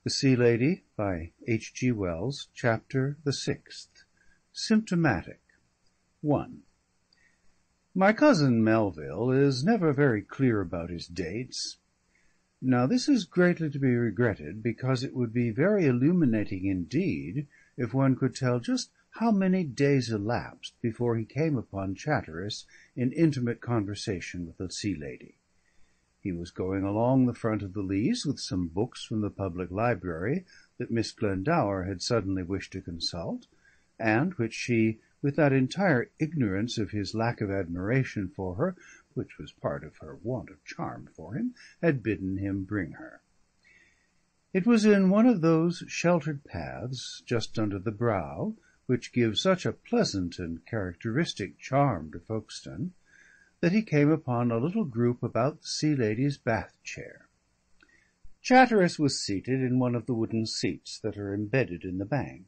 The Sea Lady by G.Wells, Chapter the 6th. Symptomatic. 1. My cousin Melville is never very clear about his dates. Now this is greatly to be regretted, because it would be very illuminating indeed if one could tell just how many days elapsed before he came upon Chatteris in intimate conversation with the Sea Lady. He was going along the front of the Leas with some books from the public library that Miss Glendower had suddenly wished to consult, and which she, with that entire ignorance of his lack of admiration for her, which was part of her want of charm for him, had bidden him bring her. It was in one of those sheltered paths just under the brow, which give such a pleasant and characteristic charm to Folkestone, that he came upon a little group about the Sea Lady's bath-chair. Chatteris was seated in one of the wooden seats that are embedded in the bank,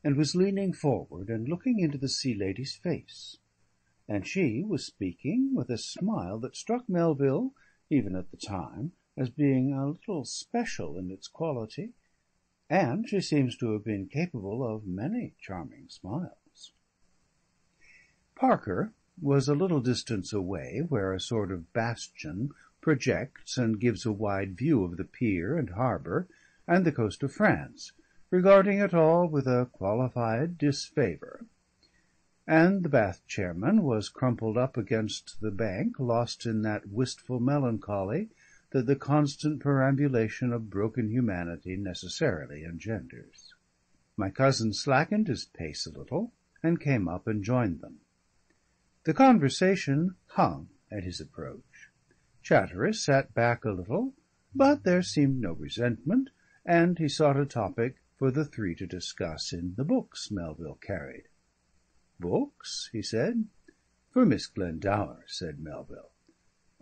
and was leaning forward and looking into the Sea Lady's face, and she was speaking with a smile that struck Melville, even at the time, as being a little special in its quality, and she seems to have been capable of many charming smiles. Parker was a little distance away, where a sort of bastion projects and gives a wide view of the pier and harbour and the coast of France, regarding it all with a qualified disfavour. And the bath-chairman was crumpled up against the bank, lost in that wistful melancholy that the constant perambulation of broken humanity necessarily engenders. My cousin slackened his pace a little, and came up and joined them. The conversation hung at his approach. Chatteris sat back a little, but there seemed no resentment, and he sought a topic for the three to discuss in the books Melville carried. "Books?" he said. "For Miss Glendower," said Melville.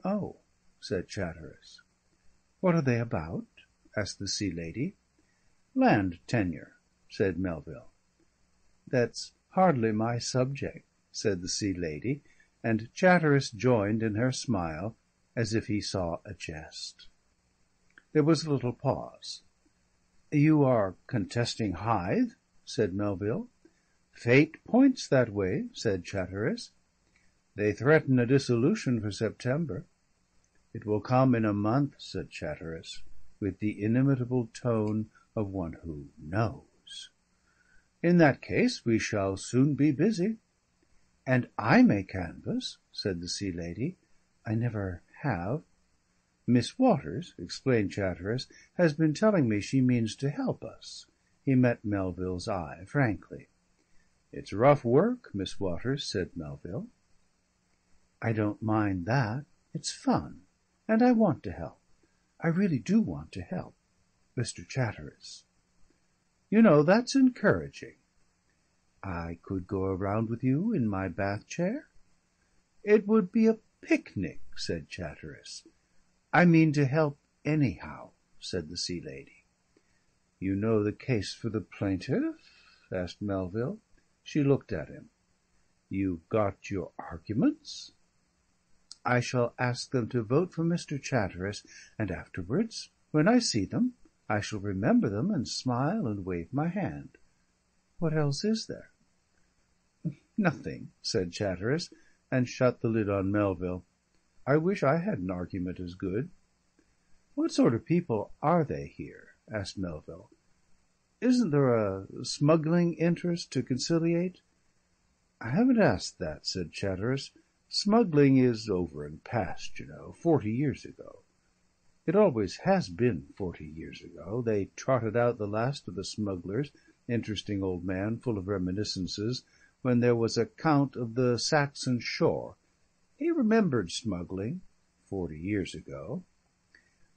"Oh," said Chatteris. "What are they about?" asked the Sea Lady. "Land tenure," said Melville. "That's hardly my subject," said the Sea Lady, and Chatteris joined in her smile as if he saw a jest. There was a little pause. "You are contesting Hythe?" said Melville. "Fate points that way," said Chatteris. "They threaten a dissolution for September." "It will come in a month," said Chatteris, with the inimitable tone of one who knows. "In that case we shall soon be busy." "And I may canvass," said the Sea Lady. "I never have." "Miss Waters," explained Chatteris, "has been telling me she means to help us." He met Melville's eye frankly. "It's rough work, Miss Waters," said Melville. "I don't mind that. It's fun, and I want to help. I really do want to help, Mr. Chatteris." "You know, that's encouraging." "I could go around with you in my bath-chair?" "It would be a picnic," said Chatteris. "I mean to help anyhow," said the Sea Lady. "You know the case for the plaintiff?" asked Melville. She looked at him. "You've got your arguments?" "I shall ask them to vote for Mr. Chatteris, and afterwards, when I see them, I shall remember them and smile and wave my hand. What else is there?" "Nothing," said Chatteris, and shut the lid on Melville. "I wish I had an argument as good." "What sort of people are they here?" asked Melville. "Isn't there a smuggling interest to conciliate?" "I haven't asked that," said Chatteris. "Smuggling is over and past, 40 years ago. It always has been 40 years ago. They trotted out the last of the smugglers, interesting old man, full of reminiscences, when there was a Count of the Saxon shore. He remembered smuggling 40 years ago.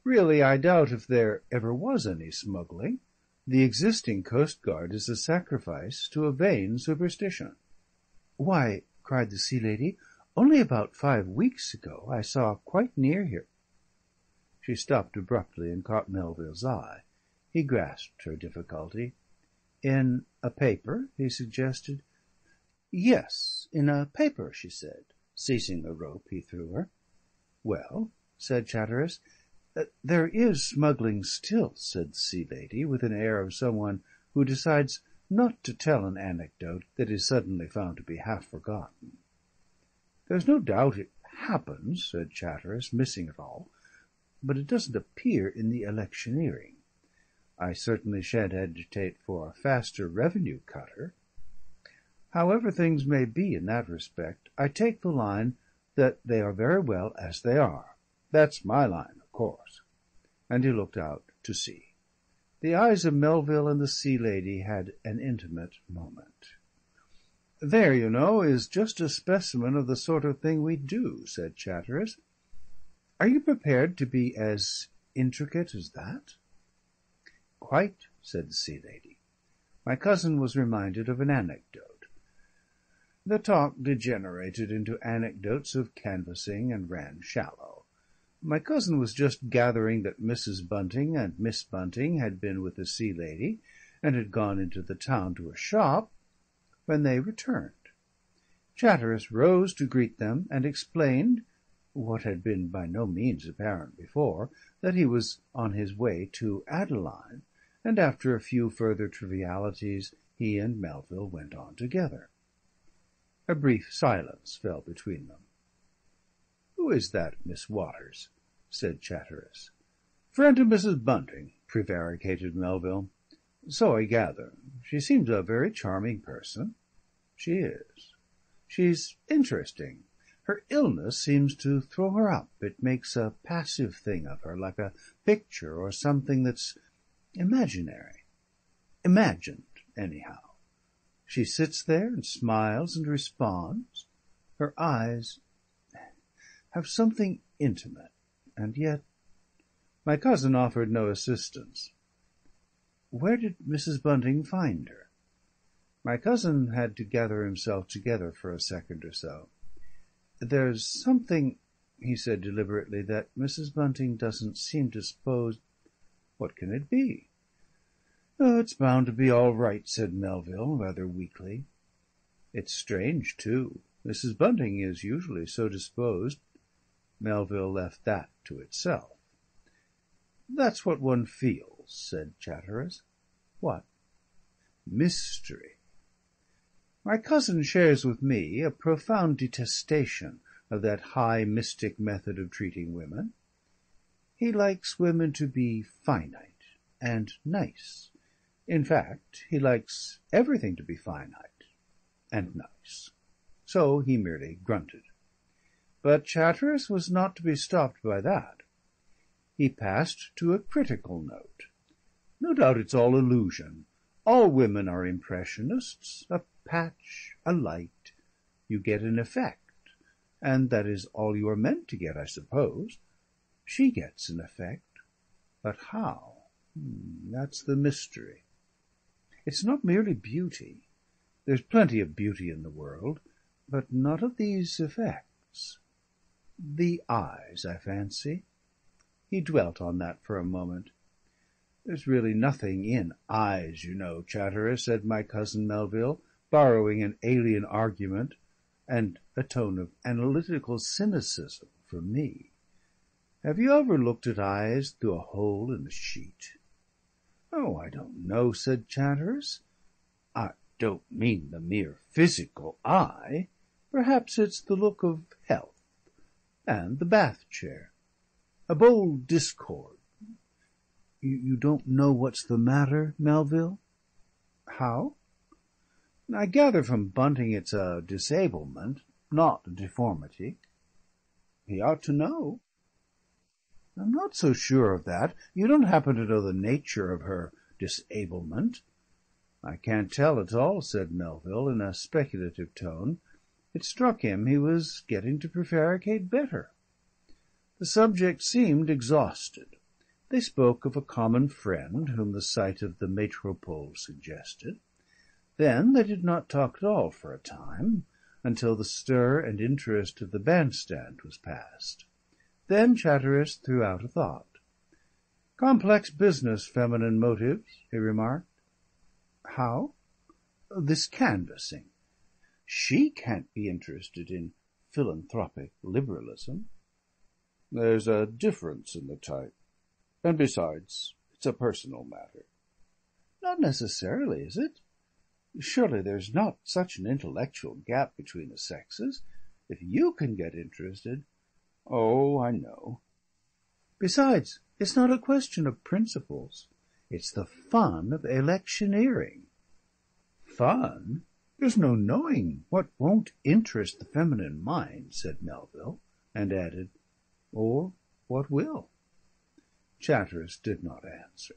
Really, I doubt if there ever was any smuggling. The existing coastguard is a sacrifice to a vain superstition." "Why," cried the Sea Lady, "only about 5 weeks ago I saw quite near here—" She stopped abruptly and caught Melville's eye. He grasped her difficulty. "In a paper?" he suggested. "Yes, in a paper," she said, seizing the rope he threw her. "Well," said Chatteris, There is smuggling still," said the Sea Lady, with an air of someone who decides not to tell an anecdote that is suddenly found to be half forgotten. "There's no doubt it happens," said Chatteris, missing it all, "but it doesn't appear in the electioneering. I certainly shan't agitate for a faster revenue cutter. However things may be in that respect, I take the line that they are very well as they are. That's my line, of course." And he looked out to sea. The eyes of Melville and the Sea Lady had an intimate moment. "There, you know, is just a specimen of the sort of thing we do," said Chatteris. "Are you prepared to be as intricate as that?" "Quite," said the Sea Lady. My cousin was reminded of an anecdote. The talk degenerated into anecdotes of canvassing and ran shallow. My cousin was just gathering that Mrs. Bunting and Miss Bunting had been with the Sea Lady and had gone into the town to a shop, when they returned. Chatteris rose to greet them and explained, what had been by no means apparent before, that he was on his way to Adeline, and after a few further trivialities he and Melville went on together. A brief silence fell between them. "Who is that Miss Waters?" said Chatteris. "Friend of Mrs. Bunting," prevaricated Melville. "So I gather. She seems a very charming person." "She is. She's interesting. Her illness seems to throw her up. It makes a passive thing of her, like a picture or something that's imaginary. Imagined, anyhow. She sits there and smiles and responds. Her eyes have something intimate, and yet—" My cousin offered no assistance. "Where did Mrs. Bunting find her?" My cousin had to gather himself together for a second or so. "There's something," he said deliberately, "that Mrs. Bunting doesn't seem disposed—" "What can it be?" "Oh, it's bound to be all right," said Melville, rather weakly. "It's strange, too. Mrs. Bunting is usually so disposed." Melville left that to itself. "That's what one feels," said Chatteris. "What?" "Mystery. My cousin shares with me a profound detestation of that high mystic method of treating women. He likes women to be finite and nice. In fact, he likes everything to be finite and nice." So he merely grunted. But Chatteris was not to be stopped by that. He passed to a critical note. "No doubt it's all illusion. All women are impressionists. A patch, a light. You get an effect. And that is all you are meant to get, I suppose. She gets an effect. But how? That's the mystery. It's not merely beauty. There's plenty of beauty in the world, but not of these effects. The eyes, I fancy." He dwelt on that for a moment. "There's really nothing in eyes, you know, Chatteris," said my cousin Melville, borrowing an alien argument and a tone of analytical cynicism from me. "Have you ever looked at eyes through a hole in the sheet?" "Oh, I don't know," said Chatteris. "I don't mean the mere physical eye. Perhaps it's the look of health, and the bath chair. A bold discord. You don't know what's the matter, Melville?" "How?" "I gather from Bunting it's a disablement, not a deformity." "He ought to know." "I'm not so sure of that. You don't happen to know the nature of her disablement?" "I can't tell at all," said Melville in a speculative tone. It struck him he was getting to prevaricate better. The subject seemed exhausted. They spoke of a common friend whom the sight of the Métropole suggested. Then they did not talk at all for a time, until the stir and interest of the bandstand was past. Then Chatteris threw out a thought. "Complex business, feminine motives," he remarked. "How?" "This canvassing. She can't be interested in philanthropic liberalism." "There's a difference in the type." And besides, it's a personal matter. Not necessarily, is it? Surely there's not such an intellectual gap between the sexes. If you can get interested... Oh, I know. Besides, it's not a question of principles. It's the fun of electioneering. Fun? There's no knowing what won't interest the feminine mind, said Melville, and added, or what will? Chatteris did not answer.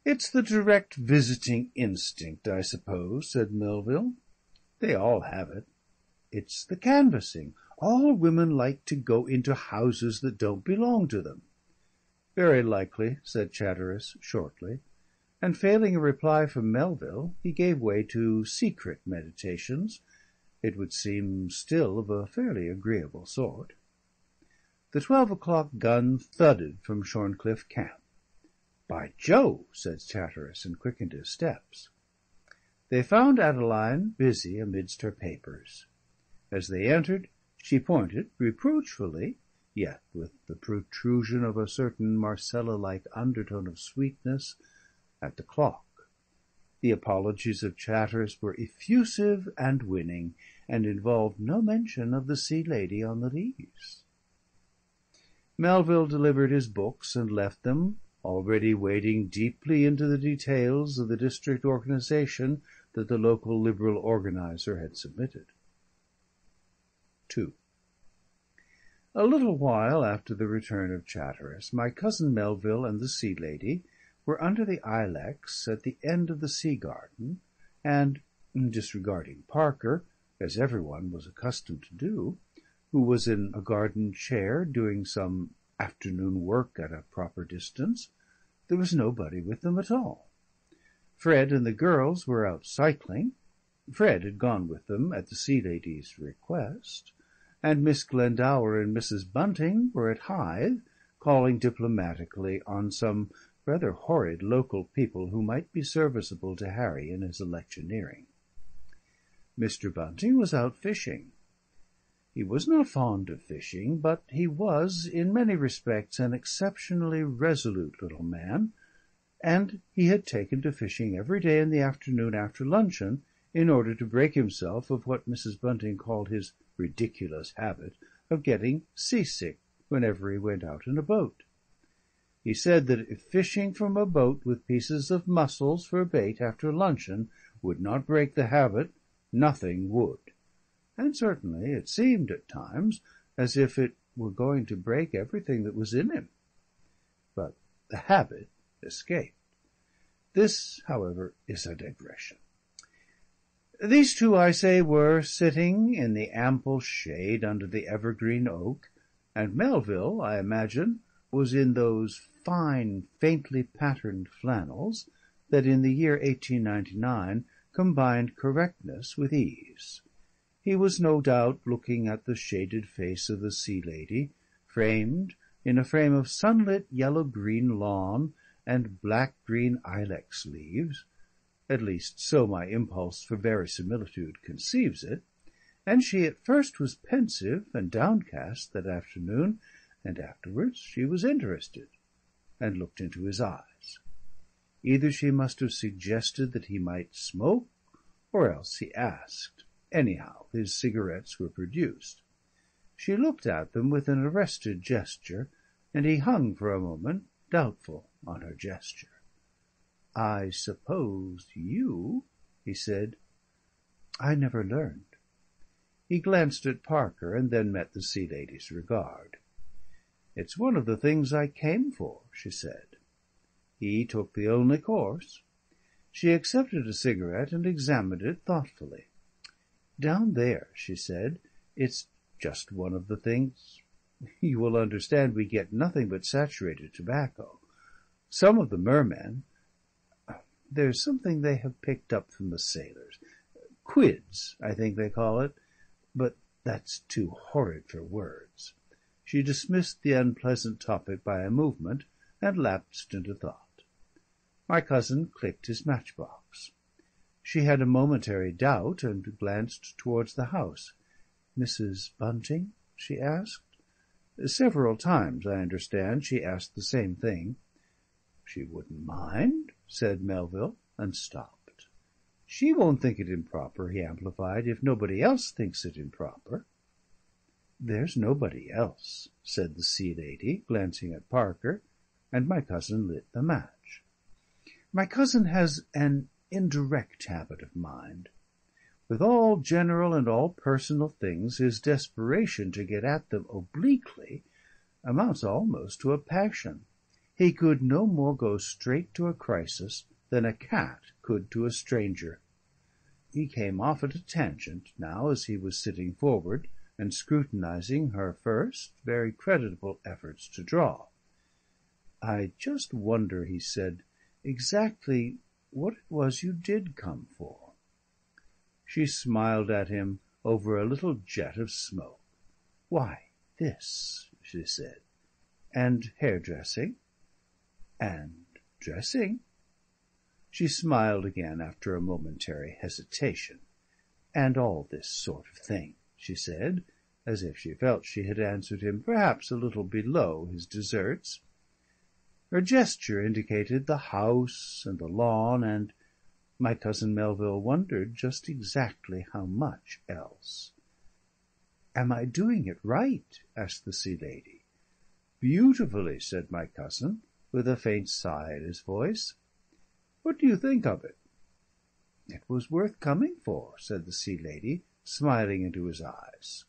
It's the direct visiting instinct, I suppose, said Melville. They all have it. It's the canvassing. All women like to go into houses that don't belong to them. Very likely, said Chatteris shortly, and failing a reply from Melville, he gave way to secret meditations, it would seem still of a fairly agreeable sort. The 12 o'clock gun thudded from Shorncliffe camp. By Jove, said Chatteris, and quickened his steps. They found Adeline busy amidst her papers. As they entered, she pointed reproachfully, yet with the protrusion of a certain Marcella-like undertone of sweetness, at the clock. The apologies of Chatteris were effusive and winning, and involved no mention of the Sea Lady on the leaves. Melville delivered his books and left them, already wading deeply into the details of the district organisation that the local Liberal organiser had submitted. 2. A little while after the return of Chatteris, my cousin Melville and the Sea Lady were under the ilex at the end of the sea garden, and, disregarding Parker, as every one was accustomed to do, who was in a garden chair doing some afternoon work at a proper distance, there was nobody with them at all. Fred and the girls were out cycling. Fred had gone with them at the Sea Lady's request, and Miss Glendower and Mrs. Bunting were at Hythe, calling diplomatically on some rather horrid local people who might be serviceable to Harry in his electioneering. Mr. Bunting was out fishing. He was not fond of fishing, but he was, in many respects, an exceptionally resolute little man, and he had taken to fishing every day in the afternoon after luncheon in order to break himself of what Mrs. Bunting called his ridiculous habit of getting seasick whenever he went out in a boat. He said that if fishing from a boat with pieces of mussels for bait after luncheon would not break the habit, nothing would. And certainly it seemed at times as if it were going to break everything that was in him. But the habit escaped. This, however, is a digression. These two, I say, were sitting in the ample shade under the evergreen oak, and Melville, I imagine, was in those fine, faintly patterned flannels that in the year 1899 combined correctness with ease. He was no doubt looking at the shaded face of the Sea Lady, framed in a frame of sunlit yellow-green lawn and black-green ilex leaves, at least so my impulse for verisimilitude conceives it, and she at first was pensive and downcast that afternoon, and afterwards she was interested, and looked into his eyes. Either she must have suggested that he might smoke, or else he asked. Anyhow, his cigarettes were produced. She looked at them with an arrested gesture, and he hung for a moment, doubtful on her gesture. "I supposed you," he said. "I never learned." He glanced at Parker, and then met the Sea Lady's regard. "It's one of the things I came for," she said. He took the only course. She accepted a cigarette and examined it thoughtfully. "Down there," she said, "it's just one of the things. You will understand we get nothing but saturated tobacco. Some of the mermen, there's something they have picked up from the sailors. Quids, I think they call it, but that's too horrid for words." She dismissed the unpleasant topic by a movement, and lapsed into thought. My cousin clicked his matchbox. She had a momentary doubt, and glanced towards the house. "Mrs. Bunting?" she asked. Several times, I understand, she asked the same thing. "She wouldn't mind," said Melville, and stopped. "She won't think it improper," he amplified, "if nobody else thinks it improper." "There's nobody else," said the Sea Lady, glancing at Parker, and my cousin lit the match. My cousin has an indirect habit of mind. With all general and all personal things, his desperation to get at them obliquely amounts almost to a passion. He could no more go straight to a crisis than a cat could to a stranger. He came off at a tangent now as he was sitting forward and scrutinising her first very creditable efforts to draw. "I just wonder," he said, "exactly what it was you did come for." She smiled at him over a little jet of smoke. "Why, this," she said. "And hairdressing." "And dressing." She smiled again after a momentary hesitation. "And all this sort of thing," she said, as if she felt she had answered him perhaps a little below his deserts. Her gesture indicated the house and the lawn and, my cousin Melville wondered just exactly how much else. "Am I doing it right?" asked the Sea Lady. "Beautifully," said my cousin, with a faint sigh in his voice. "What do you think of it?" "It was worth coming for," said the Sea Lady, smiling into his eyes.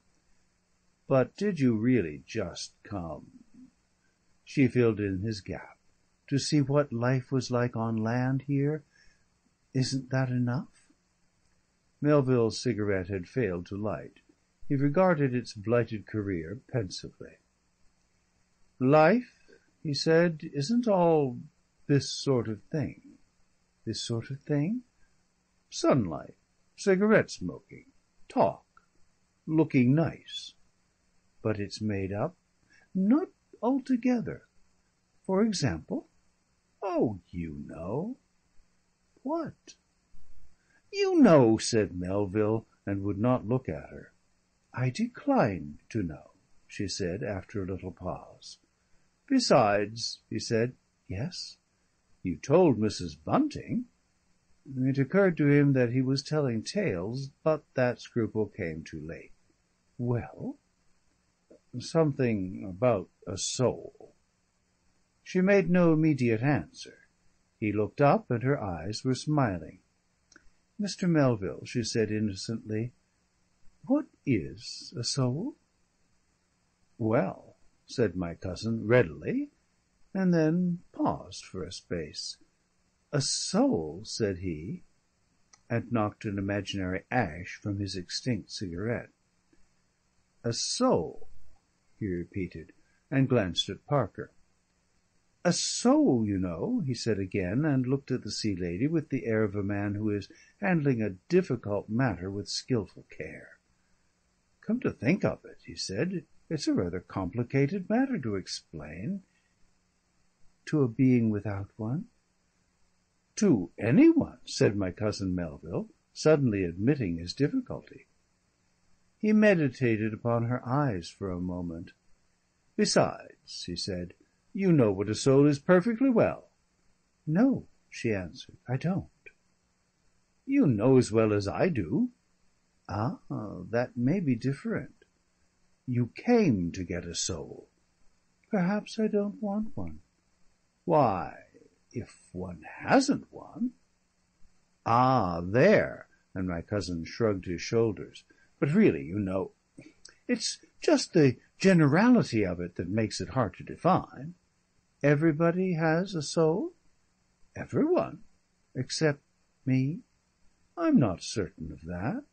"But did you really just come?" She filled in his gap. "To see what life was like on land here? Isn't that enough?" Melville's cigarette had failed to light. He regarded its blighted career pensively. "Life," he said, "isn't all this sort of thing." "This sort of thing?" "Sunlight, cigarette smoking, talk, looking nice." "But it's made up?" "Not altogether." "For example?" "Oh, you know." "What?" "You know," said Melville, and would not look at her. "I decline to know," she said after a little pause. "Besides," he said. "Yes?" "You told Mrs. Bunting." It occurred to him that he was telling tales, but that scruple came too late. "Well?" "Something about a soul." She made no immediate answer. He looked up, and her eyes were smiling. "Mr. Melville," she said innocently, "what is a soul?" "Well," said my cousin readily, and then paused for a space. "A soul," said he, and knocked an imaginary ash from his extinct cigarette. "A soul," he repeated, and glanced at Parker. "A soul, you know," he said again, and looked at the Sea Lady with the air of a man who is handling a difficult matter with skilful care. "Come to think of it," he said, "it's a rather complicated matter to explain." "To a being without one?" "To any one," said my cousin Melville, suddenly admitting his difficulty. He meditated upon her eyes for a moment. "Besides," he said, "you know what a soul is perfectly well." "No," she answered, "I don't." "You know as well as I do." "Ah, that may be different." "You came to get a soul." "Perhaps I don't want one." "Why, if one hasn't one—" "Ah, there!" and my cousin shrugged his shoulders. "But really, you know, it's just the generality of it that makes it hard to define." "Everybody has a soul?" "Everyone." "Except me?" "I'm not certain of that."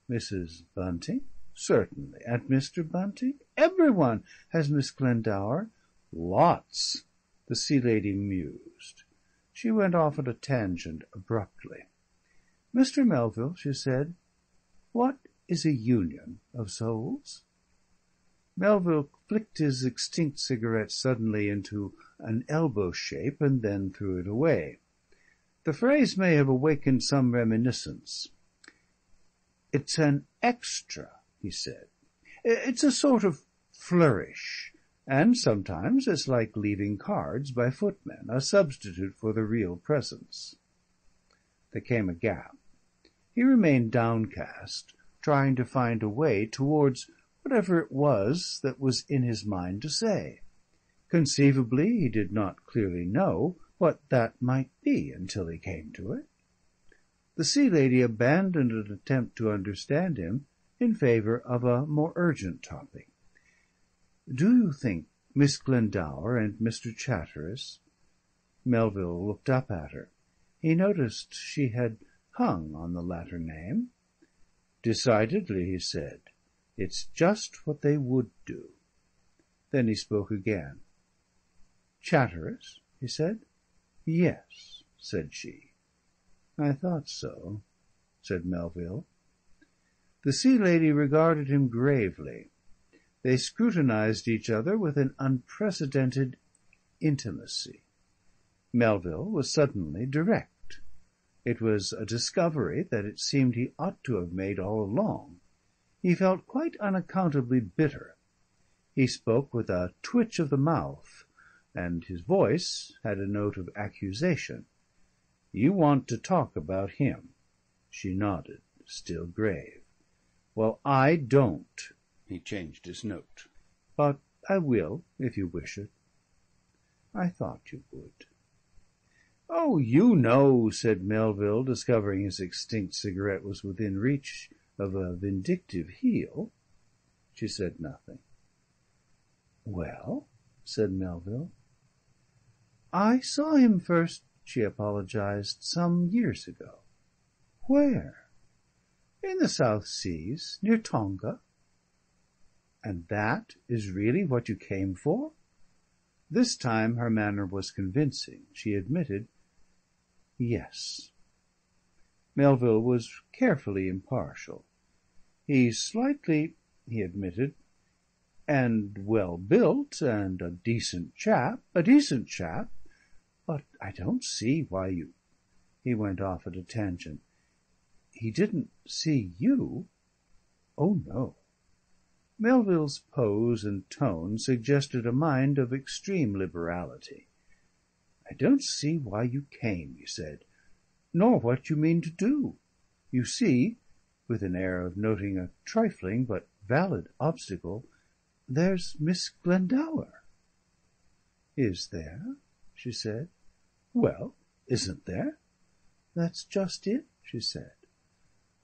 "Mrs. Bunting?" "Certainly." "And Mr. Bunting?" "Everyone. Has Miss Glendower?" "Lots." The Sea Lady mused. She went off at a tangent abruptly. "Mr. Melville," she said, "what is a union of souls?" Melville flicked his extinct cigarette suddenly into an elbow shape and then threw it away. The phrase may have awakened some reminiscence. "It's an extra," he said. "It's a sort of flourish. And sometimes it's like leaving cards by footmen, a substitute for the real presence." There came a gap. He remained downcast, trying to find a way towards whatever it was that was in his mind to say. Conceivably he did not clearly know what that might be until he came to it. The Sea Lady abandoned an attempt to understand him in favour of a more urgent topic. "Do you think Miss Glendower and Mr. Chatteris—" Melville looked up at her. He noticed she had hung on the latter name. "Decidedly," he said. "It's just what they would do." Then he spoke again. "Chatteris?" he said. "Yes," said she. "I thought so," said Melville. The Sea Lady regarded him gravely. They scrutinised each other with an unprecedented intimacy. Melville was suddenly direct. It was a discovery that it seemed he ought to have made all along. He felt quite unaccountably bitter. He spoke with a twitch of the mouth, and his voice had a note of accusation. "You want to talk about him?" She nodded, still grave. "Well, I don't." He changed his note. "But I will, if you wish it." "I thought you would." "Oh, you know," said Melville, discovering his extinct cigarette was within reach of a vindictive heel. She said nothing. "Well?" said Melville. "I saw him first," she apologised, "some years ago." "Where?" "In the South Seas, near Tonga." "And that is really what you came for?" This time her manner was convincing. She admitted, "Yes." Melville was carefully impartial. "He's slightly," he admitted, "and well built, and a decent chap. A decent chap. But I don't see why you—" He went off at a tangent. "He didn't see you?" "Oh, no." Melville's pose and tone suggested a mind of extreme liberality. "I don't see why you came," he said, "nor what you mean to do. You see," with an air of noting a trifling but valid obstacle, "there's Miss Glendower." "Is there?" she said. "Well, isn't there?" "That's just it," she said.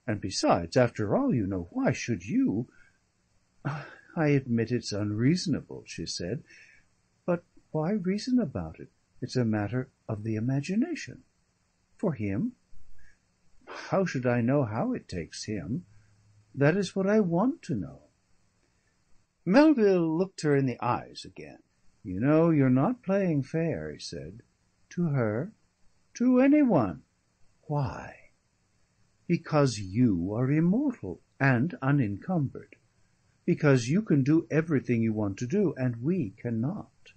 "And besides, after all, you know, why should you—" "I admit it's unreasonable," she said. "But why reason about it? It's a matter of the imagination." "For him?" "How should I know how it takes him? That is what I want to know." Melville looked her in the eyes again. "You know, you're not playing fair," he said. "To her?" "To any one." "Why?" "Because you are immortal and unencumbered. Because you can do everything you want to do, and we cannot.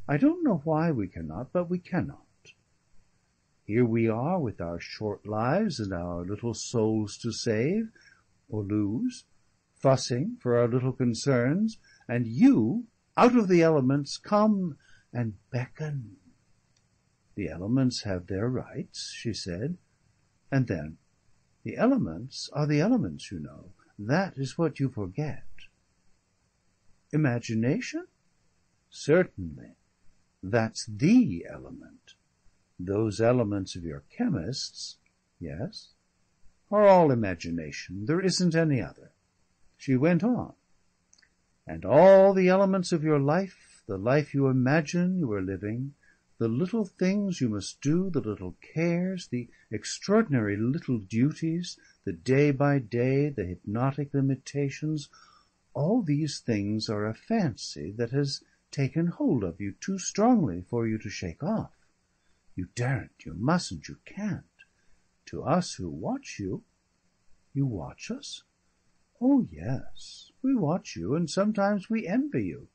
I don't know why we cannot, but we cannot. Here we are with our short lives and our little souls to save or lose, fussing for our little concerns, and you, out of the elements, come and beckon." "The elements have their rights," she said. And then, "The elements are the elements, you know. That is what you forget." "Imagination?" "Certainly. That's the element. Those elements of your chemists—" "Yes?" "Are all imagination. There isn't any other." She went on. "And all the elements of your life, the life you imagine you are living, the little things you must do, the little cares, the extraordinary little duties, the day by day, the hypnotic limitations, all these things are a fancy that has taken hold of you too strongly for you to shake off. You daren't, you mustn't, you can't. To us who watch you—" "You watch us?" "Oh, yes. We watch you, and sometimes we envy you.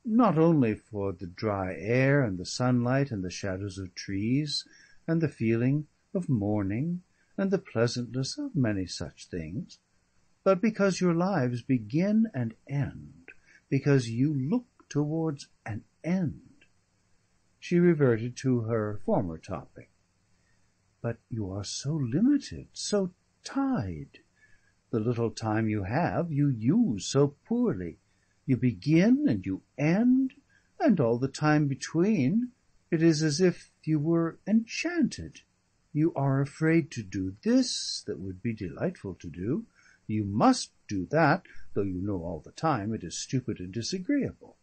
Not only for the dry air and the sunlight and the shadows of trees and the feeling of morning and the pleasantness of many such things, but because your lives begin and end, because you look towards an end. She reverted to her former topic. But you are so limited, so tied. The little time you have, you use so poorly. You begin and you end, and all the time between, it is as if you were enchanted. You are afraid to do this that would be delightful to do. You must do that, though you know all the time it is stupid and disagreeable.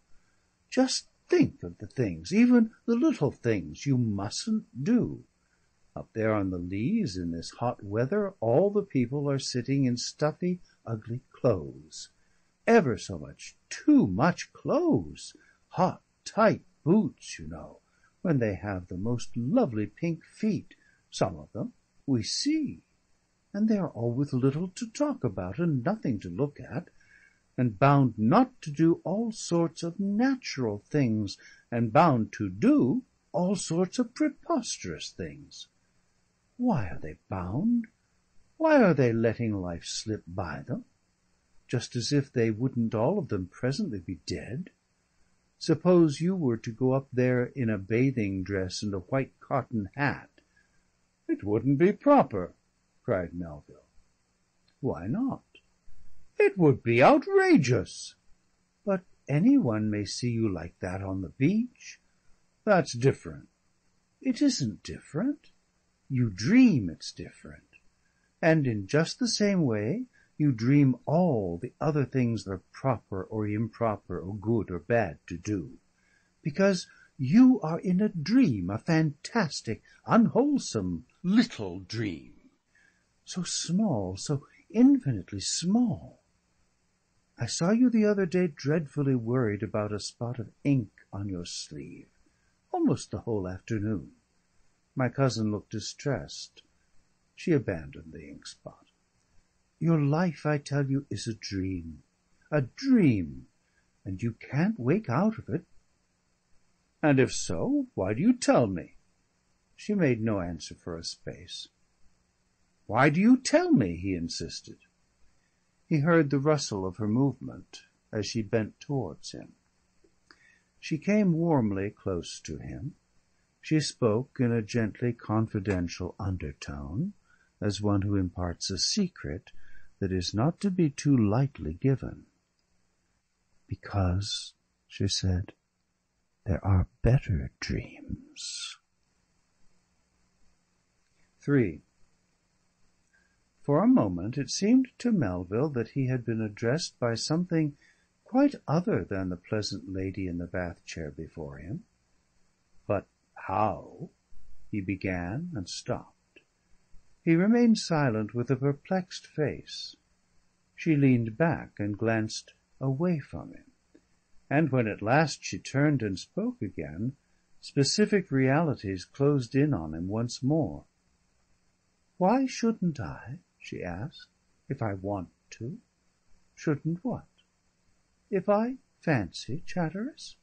Just think of the things, even the little things, you mustn't do. Up there on the leas in this hot weather, all the people are sitting in stuffy, ugly clothes. Ever so much, too much clothes. Hot, tight boots, you know, when they have the most lovely pink feet, some of them, we see. And they are all with little to talk about and nothing to look at, and bound not to do all sorts of natural things, and bound to do all sorts of preposterous things. Why are they bound? Why are they letting life slip by them? Just as if they wouldn't all of them presently be dead. Suppose you were to go up there in a bathing dress and a white cotton hat. It wouldn't be proper, cried Melville. Why not? It would be outrageous. But anyone may see you like that on the beach. That's different. It isn't different. You dream it's different. And in just the same way, you dream all the other things that are proper or improper or good or bad to do. Because you are in a dream, a fantastic, unwholesome little dream. So small, so infinitely small. I saw you the other day dreadfully worried about a spot of ink on your sleeve, almost the whole afternoon. My cousin looked distressed. She abandoned the ink spot. Your life, I tell you, is a dream, and you can't wake out of it. And if so, why do you tell me? She made no answer for a space. Why do you tell me? He insisted. He heard the rustle of her movement as she bent towards him. She came warmly close to him. She spoke in a gently confidential undertone, as one who imparts a secret that is not to be too lightly given. Because, she said, there are better dreams. 3. For a moment it seemed to Melville that he had been addressed by something quite other than the pleasant lady in the bath-chair before him. But how? He began and stopped. He remained silent with a perplexed face. She leaned back and glanced away from him, and when at last she turned and spoke again, specific realities closed in on him once more. "Why shouldn't I?" she asked. "If I want to." "Shouldn't what?" "If I fancy Chatteris."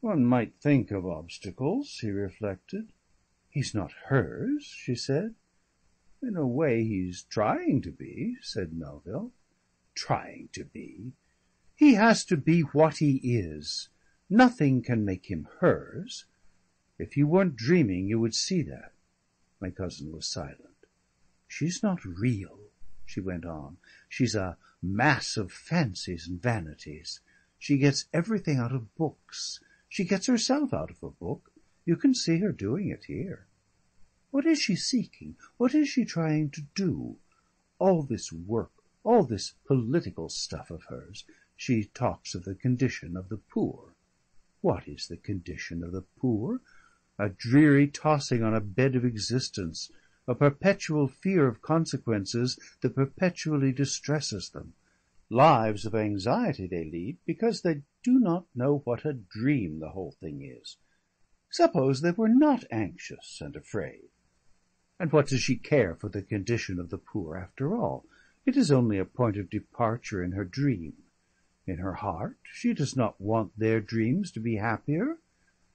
One might think of obstacles, he reflected. "He's not hers," she said. "In a way he's trying to be," said Melville. "Trying to be? He has to be what he is. Nothing can make him hers. If you weren't dreaming you would see that." My cousin was silent. "She's not real," she went on. "She's a mass of fancies and vanities. She gets everything out of books. She gets herself out of a book. You can see her doing it here. What is she seeking? What is she trying to do? All this work, all this political stuff of hers. She talks of the condition of the poor. What is the condition of the poor? A dreary tossing on a bed of existence, a perpetual fear of consequences that perpetually distresses them. Lives of anxiety they lead because they do not know what a dream the whole thing is. Suppose they were not anxious and afraid. And what does she care for the condition of the poor after all? It is only a point of departure in her dream. In her heart she does not want their dreams to be happier.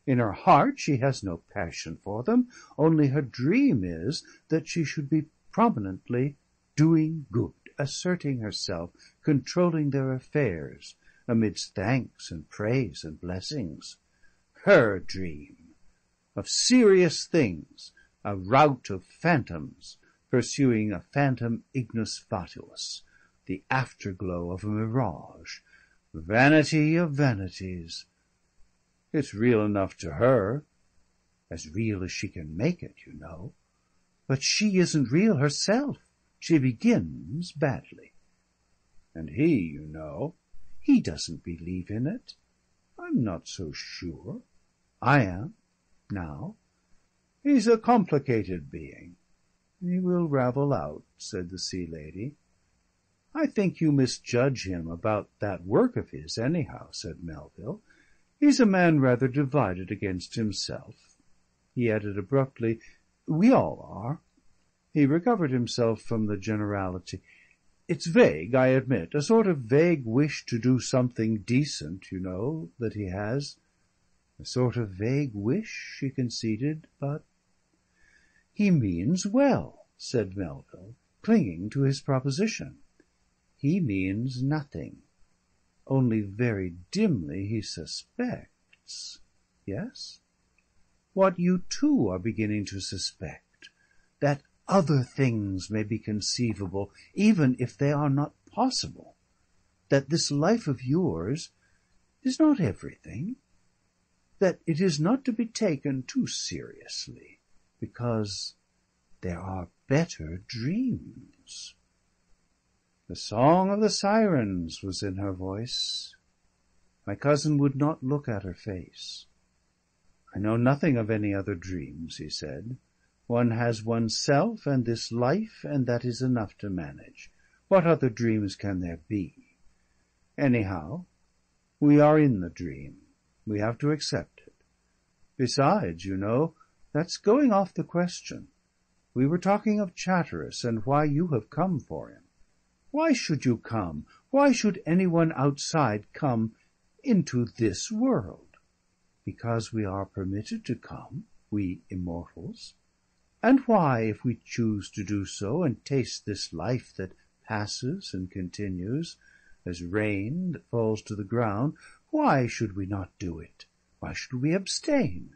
In her heart she has no passion for them, only her dream is that she should be prominently doing good, asserting herself, controlling their affairs, amidst thanks and praise and blessings. Her dream! Of serious things, a rout of phantoms, pursuing a phantom ignis fatuus, the afterglow of a mirage, vanity of vanities. It's real enough to her, as real as she can make it, you know. But she isn't real herself. She begins badly. And he, you know, he doesn't believe in it. I'm not so sure. I am, now. He's a complicated being. He will ravel out, said the Sea Lady. I think you misjudge him about that work of his, anyhow, said Melville. He's a man rather divided against himself. He added abruptly, we all are. He recovered himself from the generality. It's vague, I admit, a sort of vague wish to do something decent, you know, that he has. A sort of vague wish, she conceded, but... He means well, said Melville, clinging to his proposition. He means nothing. Only very dimly he suspects. Yes? What you too are beginning to suspect, that other things may be conceivable, even if they are not possible, that this life of yours is not everything, that it is not to be taken too seriously, because there are better dreams. The song of the sirens was in her voice. My cousin would not look at her face. I know nothing of any other dreams, he said. One has oneself and this life, and that is enough to manage. What other dreams can there be? Anyhow, we are in the dream. We have to accept it. Besides, you know, that's going off the question. We were talking of Chatteris and why you have come for him. Why should you come? Why should anyone outside come into this world? Because we are permitted to come, we immortals. And why, if we choose to do so and taste this life that passes and continues, as rain that falls to the ground, why should we not do it? Why should we abstain?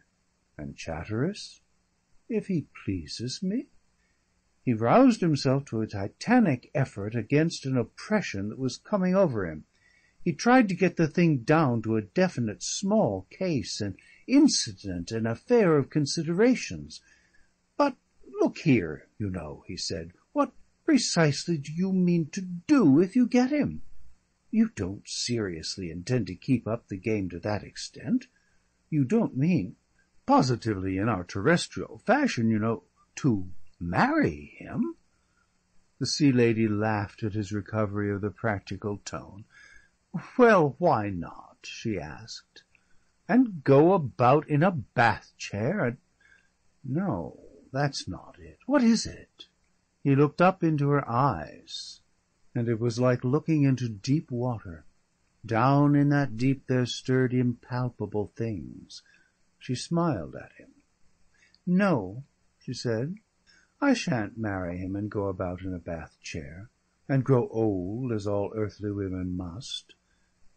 And Chatteris, if he pleases me? He roused himself to a titanic effort against an oppression that was coming over him. He tried to get the thing down to a definite small case, an incident, an affair of considerations. But look here, you know, he said, what precisely do you mean to do if you get him? You don't seriously intend to keep up the game to that extent. You don't mean, positively in our terrestrial fashion, you know, to marry him? The Sea Lady laughed at his recovery of the practical tone. Well, why not? She asked. And go about in a bath chair and... No, that's not it. What is it? He looked up into her eyes, and it was like looking into deep water. Down in that deep there stirred impalpable things. She smiled at him. No, she said, I shan't marry him and go about in a bath chair, and grow old as all earthly women must.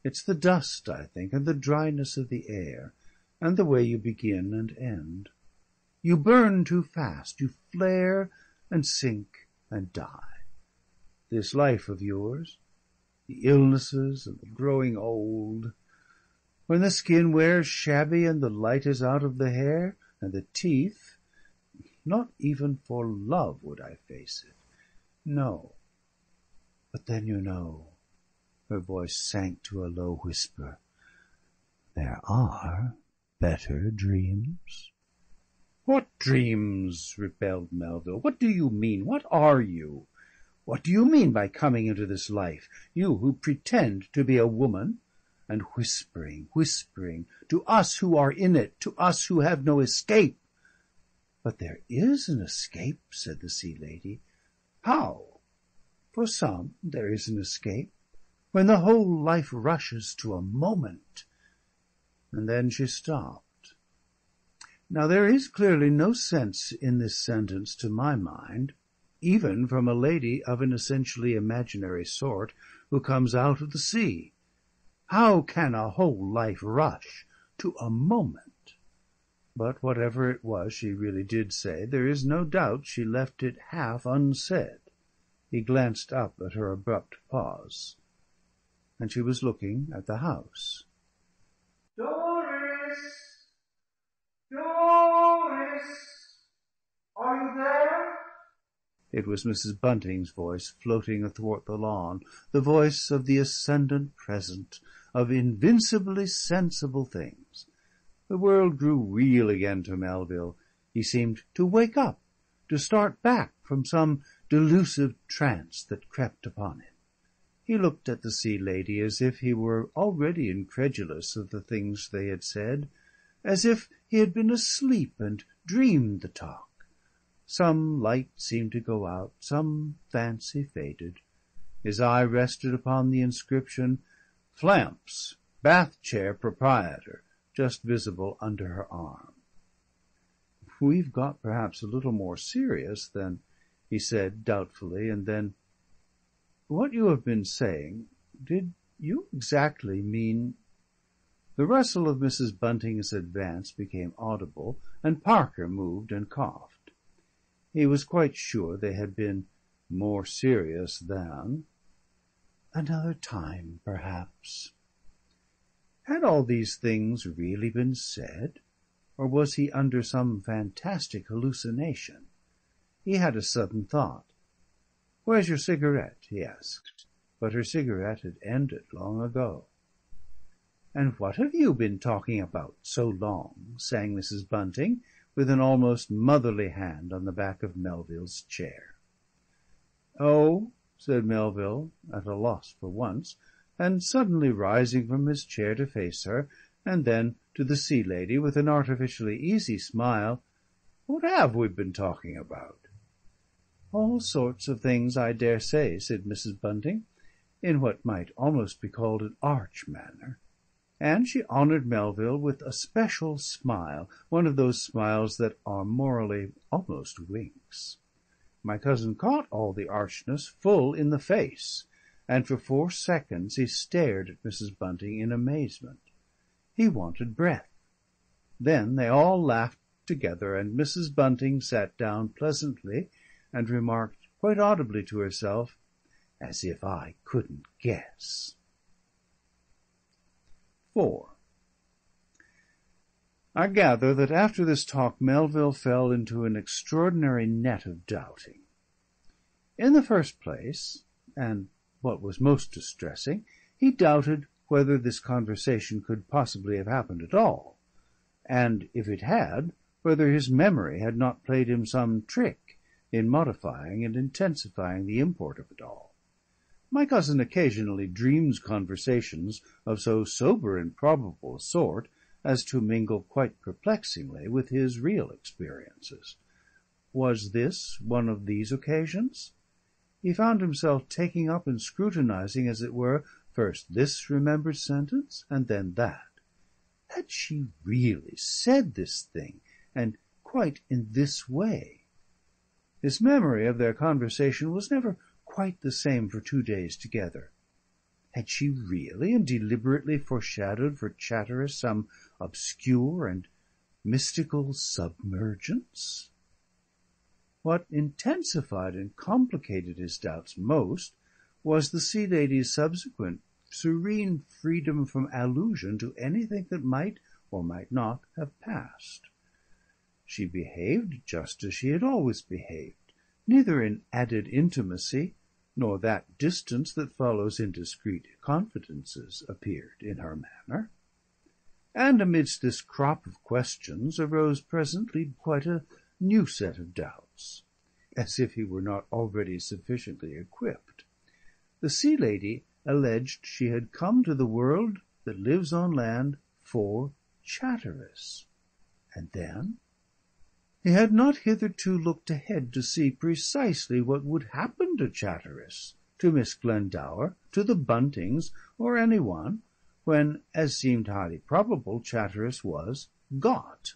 It's the dust, I think, and the dryness of the air, and the way you begin and end. You burn too fast, you flare and sink and die. This life of yours, the illnesses and the growing old, when the skin wears shabby and the light is out of the hair, and the teeth, not even for love would I face it. No. But then, you know, her voice sank to a low whisper, there are better dreams. What dreams? Rebelled Melville. What do you mean? What are you? What do you mean by coming into this life, you who pretend to be a woman, and whispering to us who are in it, to us who have no escape? But there is an escape, said the Sea Lady. How? For some there is an escape, when the whole life rushes to a moment. And then she stopped. Now there is clearly no sense in this sentence to my mind, even from a lady of an essentially imaginary sort who comes out of the sea. How can a whole life rush to a moment? But whatever it was she really did say, there is no doubt she left it half unsaid. He glanced up at her abrupt pause, and she was looking at the house. "Doris! Doris! Are you there?" It was Mrs. Bunting's voice floating athwart the lawn, the voice of the ascendant present, of invincibly sensible things. The world grew real again to Melville. He seemed to wake up, to start back from some delusive trance that crept upon him. He looked at the Sea Lady as if he were already incredulous of the things they had said, as if he had been asleep and dreamed the talk. Some light seemed to go out, some fancy faded. His eye rested upon the inscription, "Flamps, Bath Chair Proprietor," just visible under her arm. "We've got perhaps a little more serious than," he said doubtfully, and then, "What you have been saying, did you exactly mean—" The rustle of Mrs. Bunting's advance became audible, and Parker moved and coughed. He was quite sure they had been more serious than another time, perhaps. Had all these things really been said, or was he under some fantastic hallucination? He had a sudden thought. "Where's your cigarette?" he asked. But her cigarette had ended long ago. "And what have you been talking about so long?" sang Mrs. Bunting, with an almost motherly hand on the back of Melville's chair. "Oh," said Melville, at a loss for once, and suddenly rising from his chair to face her, and then to the Sea Lady with an artificially easy smile, "what have we been talking about?" "All sorts of things, I dare say," said Mrs. Bunting, in what might almost be called an arch manner. And she honoured Melville with a special smile, one of those smiles that are morally almost winks. My cousin caught all the archness full in the face, and for 4 seconds he stared at Mrs. Bunting in amazement. He wanted breath. Then they all laughed together, and Mrs. Bunting sat down pleasantly and remarked quite audibly to herself, "As if I couldn't guess." 4. I gather that after this talk Melville fell into an extraordinary net of doubting. In the first place, and what was most distressing, he doubted whether this conversation could possibly have happened at all, and if it had, whether his memory had not played him some trick in modifying and intensifying the import of it all. My cousin occasionally dreams conversations of so sober and probable a sort as to mingle quite perplexingly with his real experiences. Was this one of these occasions? He found himself taking up and scrutinizing, as it were, first this remembered sentence and then that. Had she really said this thing, and quite in this way? His memory of their conversation was never quite the same for 2 days together. Had she really and deliberately foreshadowed for Chatteris some obscure and mystical submergence? What intensified and complicated his doubts most was the Sea Lady's subsequent serene freedom from allusion to anything that might or might not have passed. She behaved just as she had always behaved, neither in added intimacy nor that distance that follows indiscreet confidences appeared in her manner. And amidst this crop of questions arose presently quite a new set of doubts, as if he were not already sufficiently equipped. The Sea Lady alleged she had come to the world that lives on land for Chatteris. And then? He had not hitherto looked ahead to see precisely what would happen to Chatteris, to Miss Glendower, to the Buntings, or any one, when, as seemed highly probable, Chatteris was got.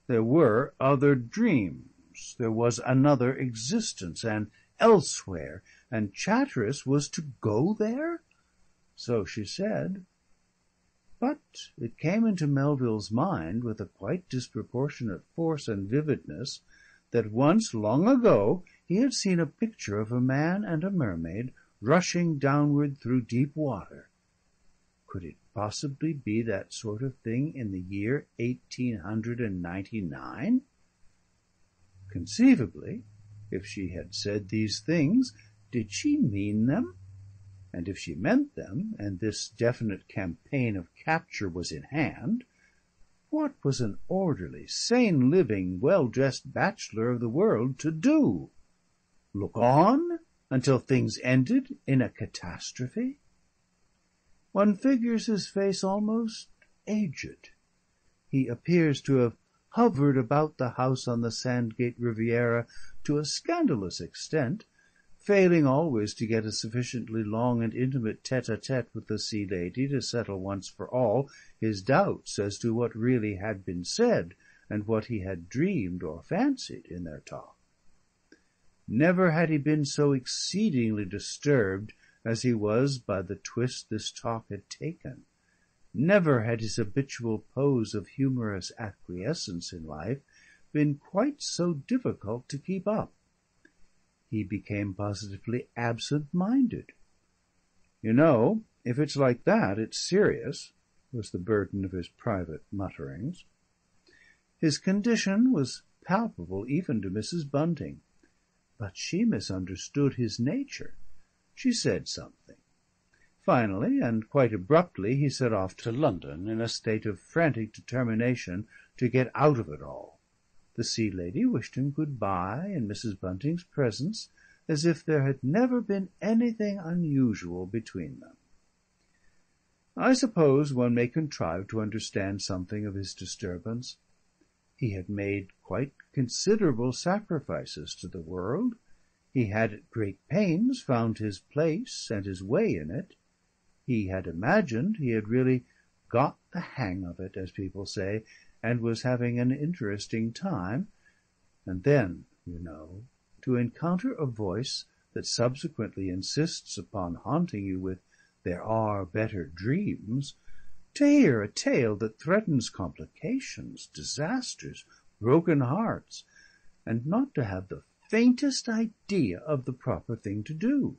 There were other dreams, there was another existence, and elsewhere, and Chatteris was to go there? So she said, But it came into Melville's mind with a quite disproportionate force and vividness that once, long ago, he had seen a picture of a man and a mermaid rushing downward through deep water. Could it possibly be that sort of thing in the year 1899? Conceivably, if she had said these things, did she mean them? And if she meant them, and this definite campaign of capture was in hand, what was an orderly, sane-living, well-dressed bachelor of the world to do? Look on until things ended in a catastrophe? One figures his face almost aged. He appears to have hovered about the house on the Sandgate Riviera to a scandalous extent, failing always to get a sufficiently long and intimate tete-a-tete with the Sea Lady to settle once for all his doubts as to what really had been said and what he had dreamed or fancied in their talk. Never had he been so exceedingly disturbed as he was by the twist this talk had taken. Never had his habitual pose of humorous acquiescence in life been quite so difficult to keep up. He became positively absent-minded. "You know, if it's like that, it's serious," was the burden of his private mutterings. His condition was palpable even to Mrs. Bunting, but she misunderstood his nature. She said something. Finally, and quite abruptly, he set off to London in a state of frantic determination to get out of it all. The Sea Lady wished him good-bye in Mrs. Bunting's presence, as if there had never been anything unusual between them. I suppose one may contrive to understand something of his disturbance. He had made quite considerable sacrifices to the world. He had at great pains found his place and his way in it. He had imagined he had really got the hang of it, as people say, and was having an interesting time. And then, you know, to encounter a voice that subsequently insists upon haunting you with "there are better dreams," to hear a tale that threatens complications, disasters, broken hearts, and not to have the faintest idea of the proper thing to do.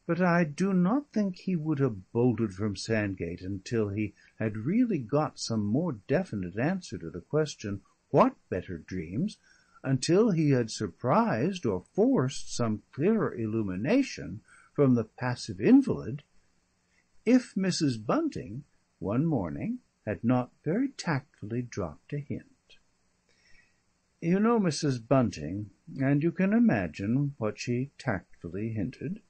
But I do not think he would have bolted from Sandgate until he had really got some more definite answer to the question, what better dreams, until he had surprised or forced some clearer illumination from the passive invalid, if Mrs. Bunting, one morning, had not very tactfully dropped a hint. You know Mrs. Bunting, and you can imagine what she tactfully hinted.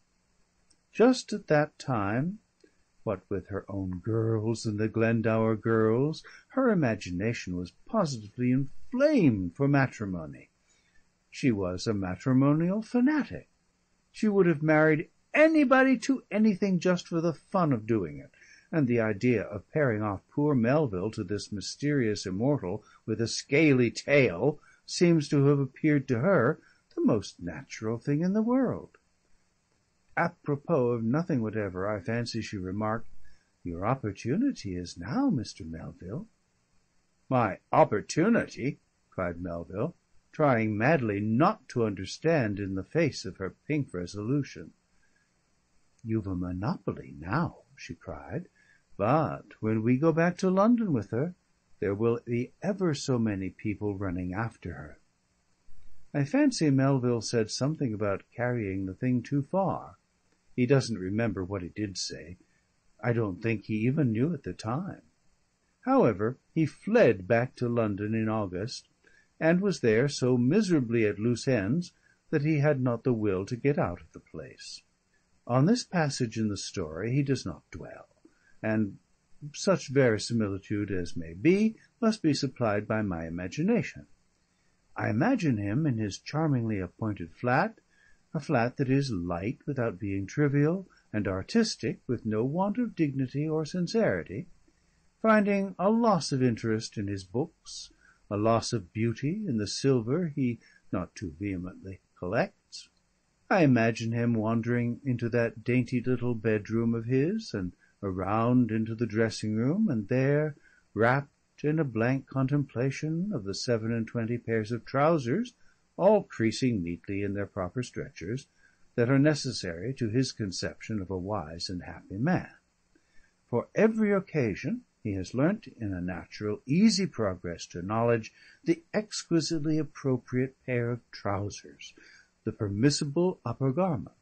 Just at that time, what with her own girls and the Glendower girls, her imagination was positively inflamed for matrimony. She was a matrimonial fanatic. She would have married anybody to anything just for the fun of doing it, and the idea of pairing off poor Melville to this mysterious immortal with a scaly tail seems to have appeared to her the most natural thing in the world. Apropos of nothing whatever, I fancy she remarked, "Your opportunity is now, Mr. Melville." "My opportunity?" cried Melville, trying madly not to understand in the face of her pink resolution. "You've a monopoly now," she cried, "but when we go back to London with her, there will be ever so many people running after her." I fancy Melville said something about carrying the thing too far. He doesn't remember what he did say. I don't think he even knew at the time. However, he fled back to London in August, and was there so miserably at loose ends that he had not the will to get out of the place. On this passage in the story he does not dwell, and such verisimilitude as may be must be supplied by my imagination. I imagine him in his charmingly appointed flat, a flat that is light without being trivial, and artistic with no want of dignity or sincerity, finding a loss of interest in his books, a loss of beauty in the silver he not too vehemently collects. I imagine him wandering into that dainty little bedroom of his, and around into the dressing-room, and there, wrapped in a blank contemplation of the 27 pairs of trousers, all creasing neatly in their proper stretchers, that are necessary to his conception of a wise and happy man. For every occasion he has learnt in a natural, easy progress to knowledge the exquisitely appropriate pair of trousers, the permissible upper garment,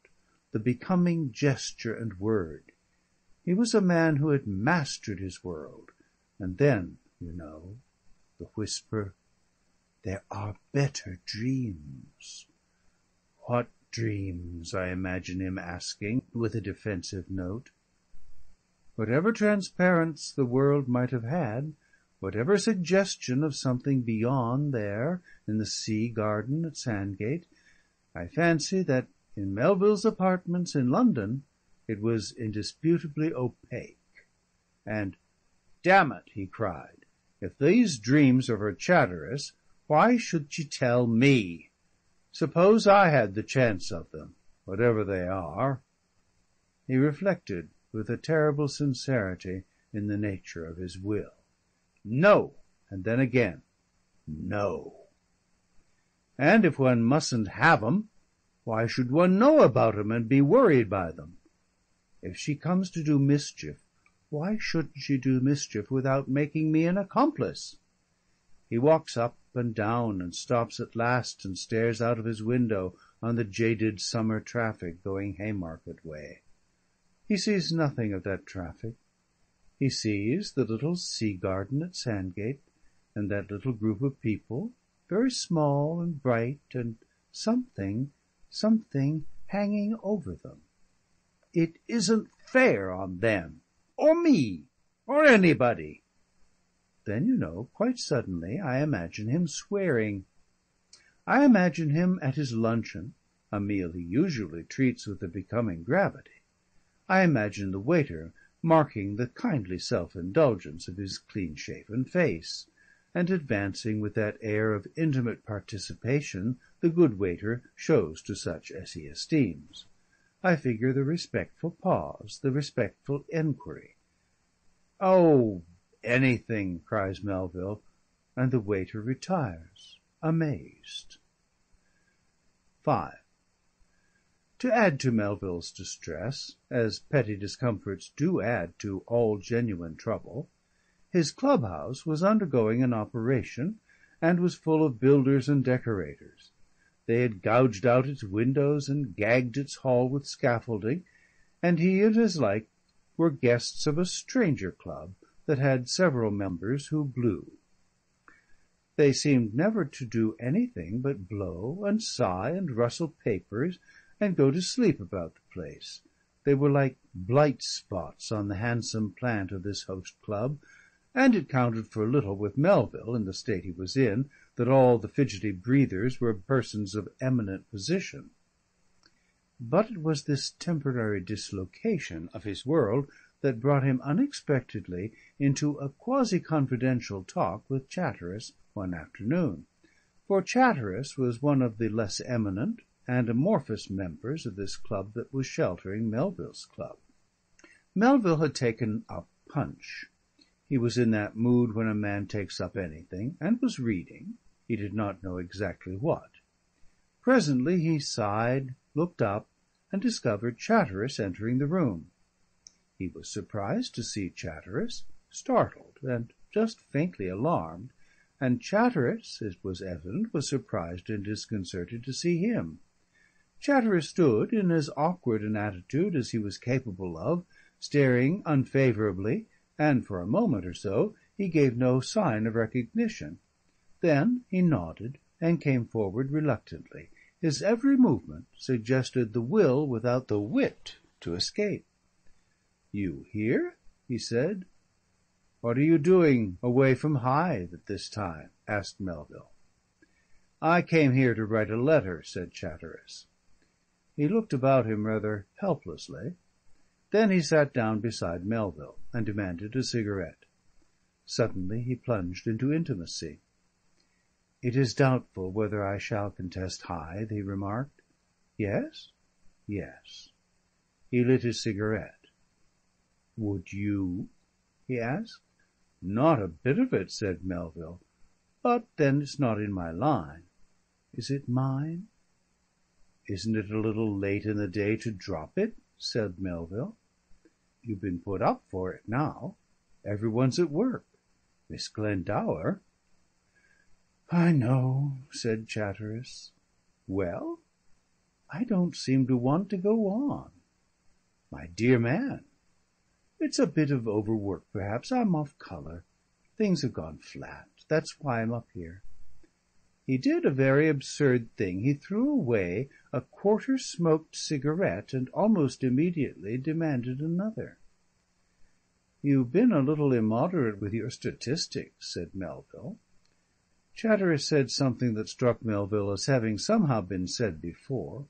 the becoming gesture and word. He was a man who had mastered his world. And then, you know, the whisper, "There are better dreams." What dreams, I imagine him asking, with a defensive note. Whatever transparence the world might have had, whatever suggestion of something beyond there in the sea garden at Sandgate, I fancy that in Melville's apartments in London it was indisputably opaque. And, "Damn it," he cried, "if these dreams are for Chatteris, why should she tell me? Suppose I had the chance of them, whatever they are." He reflected with a terrible sincerity in the nature of his will. No, and then again, no. And if one mustn't have 'em, why should one know about 'em and be worried by them? If she comes to do mischief, why shouldn't she do mischief without making me an accomplice? He walks up and down and stops at last and stares out of his window on the jaded summer traffic going Haymarket way. He sees nothing of that traffic. He sees the little sea garden at Sandgate, and that little group of people, very small and bright, and something hanging over them. It isn't fair on them, or me, or anybody. Then, you know, quite suddenly I imagine him swearing. I imagine him at his luncheon, a meal he usually treats with a becoming gravity. I imagine the waiter marking the kindly self-indulgence of his clean-shaven face, and advancing with that air of intimate participation the good waiter shows to such as he esteems. I figure the respectful pause, the respectful enquiry. "Oh, anything," cries Melville, and the waiter retires, amazed. 5. To add to Melville's distress, as petty discomforts do add to all genuine trouble, his clubhouse was undergoing an operation, and was full of builders and decorators. They had gouged out its windows and gagged its hall with scaffolding, and he and his like were guests of a stranger club that had several members who blew. They seemed never to do anything but blow and sigh and rustle papers and go to sleep about the place. They were like blight spots on the handsome plant of this host club, and it counted for little with Melville, in the state he was in, that all the fidgety breathers were persons of eminent position. But it was this temporary dislocation of his world that brought him unexpectedly into a quasi-confidential talk with Chatteris one afternoon. For Chatteris was one of the less eminent and amorphous members of this club that was sheltering Melville's club. Melville had taken up Punch. He was in that mood when a man takes up anything, and was reading, he did not know exactly what. Presently he sighed, looked up, and discovered Chatteris entering the room. He was surprised to see Chatteris, startled, and just faintly alarmed, and Chatteris, it was evident, was surprised and disconcerted to see him. Chatteris stood in as awkward an attitude as he was capable of, staring unfavourably, and for a moment or so he gave no sign of recognition. Then he nodded and came forward reluctantly. His every movement suggested the will without the wit to escape. "You here?" he said. "What are you doing away from Hythe at this time?" asked Melville. "I came here to write a letter," said Chatteris. He looked about him rather helplessly. Then he sat down beside Melville and demanded a cigarette. Suddenly he plunged into intimacy. "It is doubtful whether I shall contest Hythe," he remarked. "Yes?" "Yes." He lit his cigarette. "Would you?" he asked. "Not a bit of it," said Melville. "But then it's not in my line." "Is it mine?" "Isn't it a little late in the day to drop it?" said Melville. "You've been put up for it now. Everyone's at work. Miss Glendower—" "I know," said Chatteris. "Well?" "I don't seem to want to go on." "My dear man!" "It's a bit of overwork perhaps. I'm off colour. Things have gone flat. That's why I'm up here." He did a very absurd thing. He threw away a quarter-smoked cigarette and almost immediately demanded another. "You've been a little immoderate with your statistics," said Melville. Chatteris said something that struck Melville as having somehow been said before.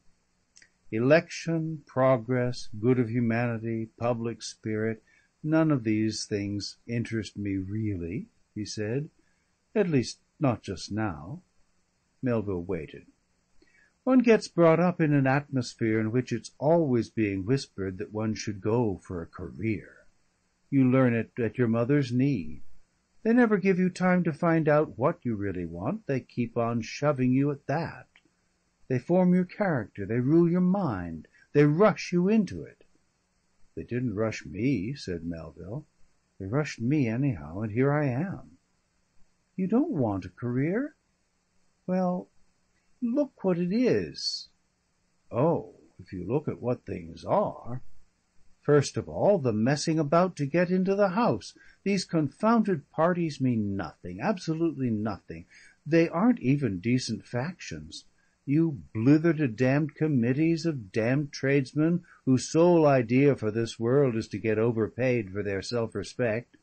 "Election, progress, good of humanity, public spirit, none of these things interest me really," he said. "At least not just now." Melville waited. "One gets brought up in an atmosphere in which it's always being whispered that one should go for a career. You learn it at your mother's knee. They never give you time to find out what you really want. They keep on shoving you at that. They form your character. They rule your mind. They rush you into it." "They didn't rush me," said Melville. "They rushed me anyhow, and here I am." "You don't want a career?" "Well, look what it is." "Oh, if you look at what things are. First of all, the messing about to get into the House. These confounded parties mean nothing, absolutely nothing. They aren't even decent factions. You blither to damned committees of damned tradesmen whose sole idea for this world is to get overpaid for their self-respect.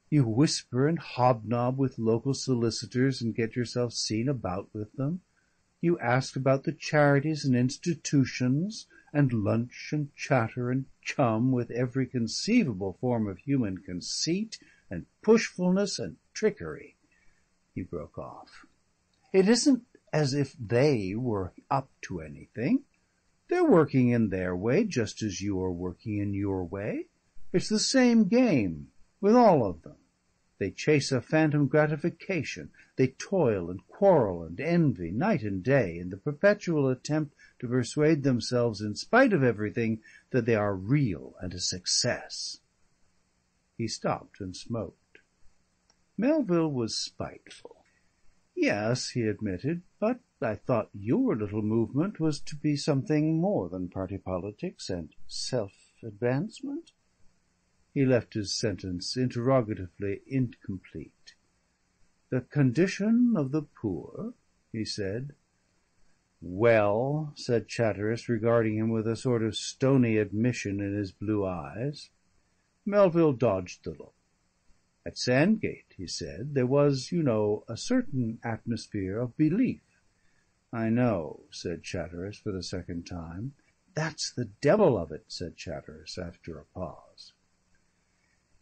You whisper and hobnob with local solicitors and get yourself seen about with them. You ask about the charities and institutions, and lunch and chatter and chum with every conceivable form of human conceit and pushfulness and trickery." He broke off. "It isn't as if they were up to anything. They're working in their way just as you are working in your way. It's the same game with all of them. They chase a phantom gratification. They toil and quarrel and envy night and day in the perpetual attempt to persuade themselves in spite of everything that they are real and a success." He stopped and smoked. Melville was spiteful. "Yes," he admitted, "but I thought your little movement was to be something more than party politics and self-advancement." He left his sentence interrogatively incomplete. "The condition of the poor," he said. "Well," said Chatteris, regarding him with a sort of stony admission in his blue eyes. Melville dodged the look. "At Sandgate," he said, "there was, you know, a certain atmosphere of belief." "I know," said Chatteris for the second time. "That's the devil of it," said Chatteris after a pause.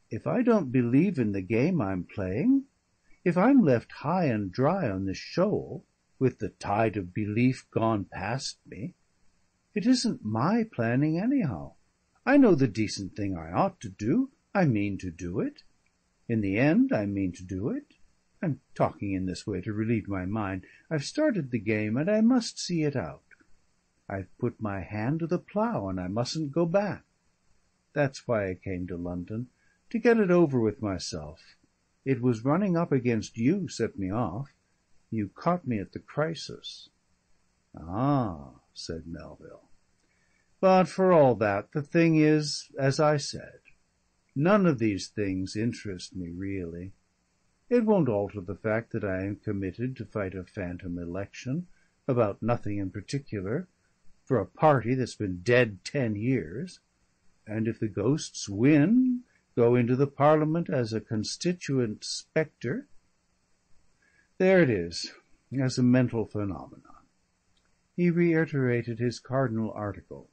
"If I don't believe in the game I'm playing, if I'm left high and dry on this shoal, with the tide of belief gone past me, it isn't my planning anyhow. I know the decent thing I ought to do. I mean to do it. In the end I mean to do it. I'm talking in this way to relieve my mind. I've started the game and I must see it out. I've put my hand to the plough and I mustn't go back. That's why I came to London, to get it over with myself. It was running up against you set me off. You caught me at the crisis." "Ah," said Melville. "But for all that, the thing is, as I said, none of these things interest me really. It won't alter the fact that I am committed to fight a phantom election, about nothing in particular, for a party that's been dead 10 years. And if the ghosts win, go into the Parliament as a constituent spectre. There it is, as a mental phenomenon." He reiterated his cardinal article.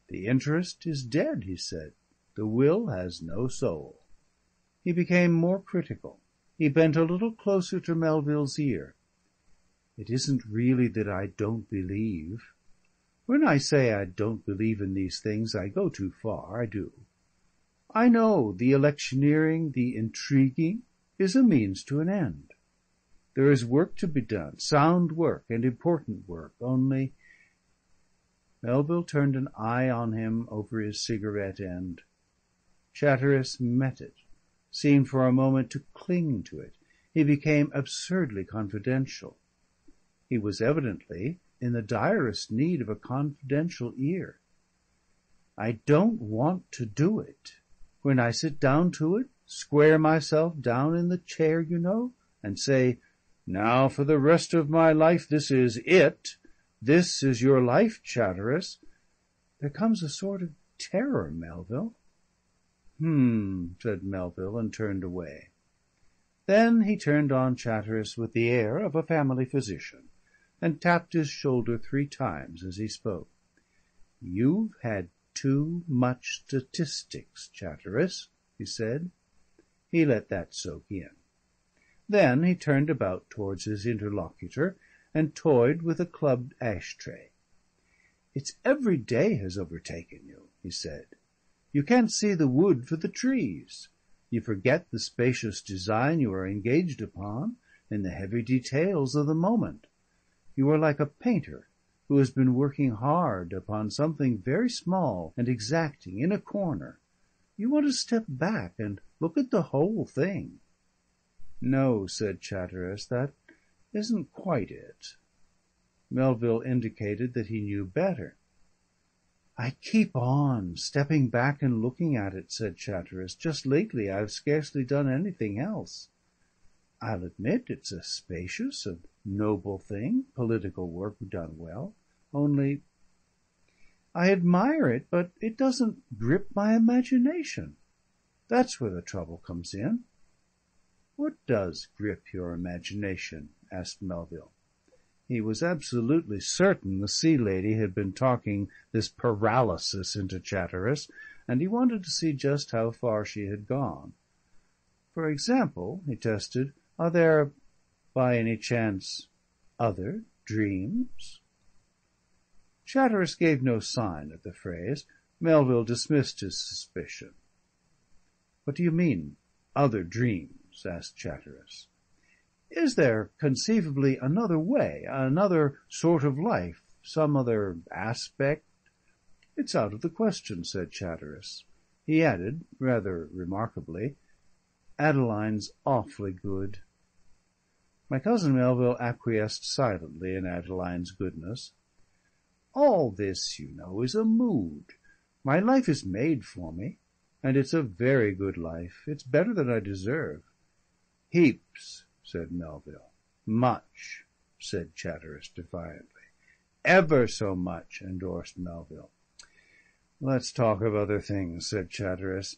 "The interest is dead," he said. "The will has no soul." He became more critical. He bent a little closer to Melville's ear. "It isn't really that I don't believe. When I say I don't believe in these things, I go too far, I do. I know the electioneering, the intriguing, is a means to an end. There is work to be done, sound work and important work, only—" Melville turned an eye on him over his cigarette end. Chatteris met it, seemed for a moment to cling to it. He became absurdly confidential. He was evidently in the direst need of a confidential ear. "I don't want to do it. When I sit down to it, square myself down in the chair, you know, and say, 'Now for the rest of my life this is it. This is your life, Chatteris,' there comes a sort of terror, Melville." Said Melville, and turned away. Then he turned on Chatteris with the air of a family physician, and tapped his shoulder 3 times as he spoke. "You've had too much statistics, Chatteris," he said. He let that soak in. Then he turned about towards his interlocutor and toyed with a clubbed ash-tray. "It's every day has overtaken you," he said. "You can't see the wood for the trees. You forget the spacious design you are engaged upon in the heavy details of the moment. You are like a painter who has been working hard upon something very small and exacting in a corner. You want to step back and look at the whole thing." "No," said Chatteris, "that isn't quite it." Melville indicated that he knew better. "I keep on stepping back and looking at it," said Chatteris. "Just lately I've scarcely done anything else. I'll admit it's a spacious and noble thing, political work done well. Only I admire it, but it doesn't grip my imagination. That's where the trouble comes in." "What does grip your imagination?" asked Melville. He was absolutely certain the Sea Lady had been talking this paralysis into Chatteris, and he wanted to see just how far she had gone. "For example," he tested, "are there, by any chance, other dreams?" Chatteris gave no sign at the phrase. Melville dismissed his suspicion. "What do you mean, other dreams?" asked Chatteris. "Is there conceivably another way, another sort of life, some other aspect?" "It's out of the question," said Chatteris. He added, rather remarkably, "Adeline's awfully good." My cousin Melville acquiesced silently in Adeline's goodness. "All this, you know, is a mood. My life is made for me, and it's a very good life. It's better than I deserve." "Heaps," said Melville. "Much," said Chatteris defiantly. "Ever so much," endorsed Melville. "Let's talk of other things," said Chatteris.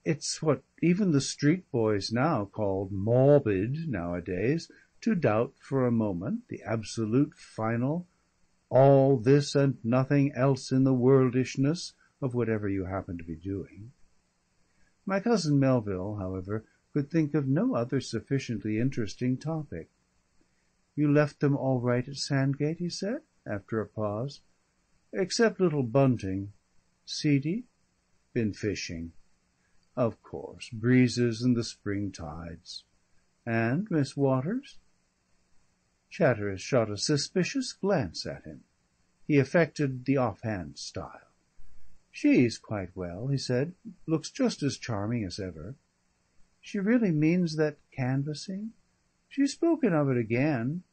"It's what even the street boys now call morbid nowadays, to doubt for a moment the absolute final, all this and nothing else in the worldishness of whatever you happen to be doing." My cousin Melville, however, could think of no other sufficiently interesting topic. "You left them all right at Sandgate?" he said, after a pause. "Except little Bunting." "Seedy?" "Been fishing." "Of course. Breezes and the spring tides." "And Miss Waters?" Chatteris shot a suspicious glance at him. He affected the off-hand style. "She's quite well," he said. "Looks just as charming as ever." "She really means that canvassing?" "She's spoken of it again."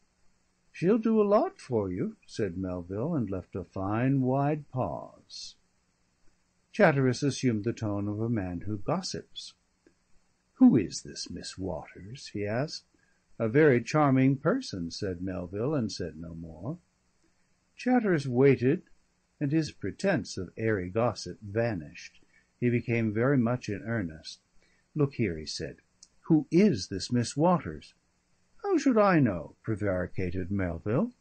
"She'll do a lot for you," said Melville, and left a fine wide pause. Chatteris assumed the tone of a man who gossips. "Who is this Miss Waters?" he asked. "A very charming person," said Melville, and said no more. Chatteris waited, and his pretence of airy gossip vanished. He became very much in earnest. "Look here," he said. "Who is this Miss Waters?" "How should I know?" prevaricated Melville.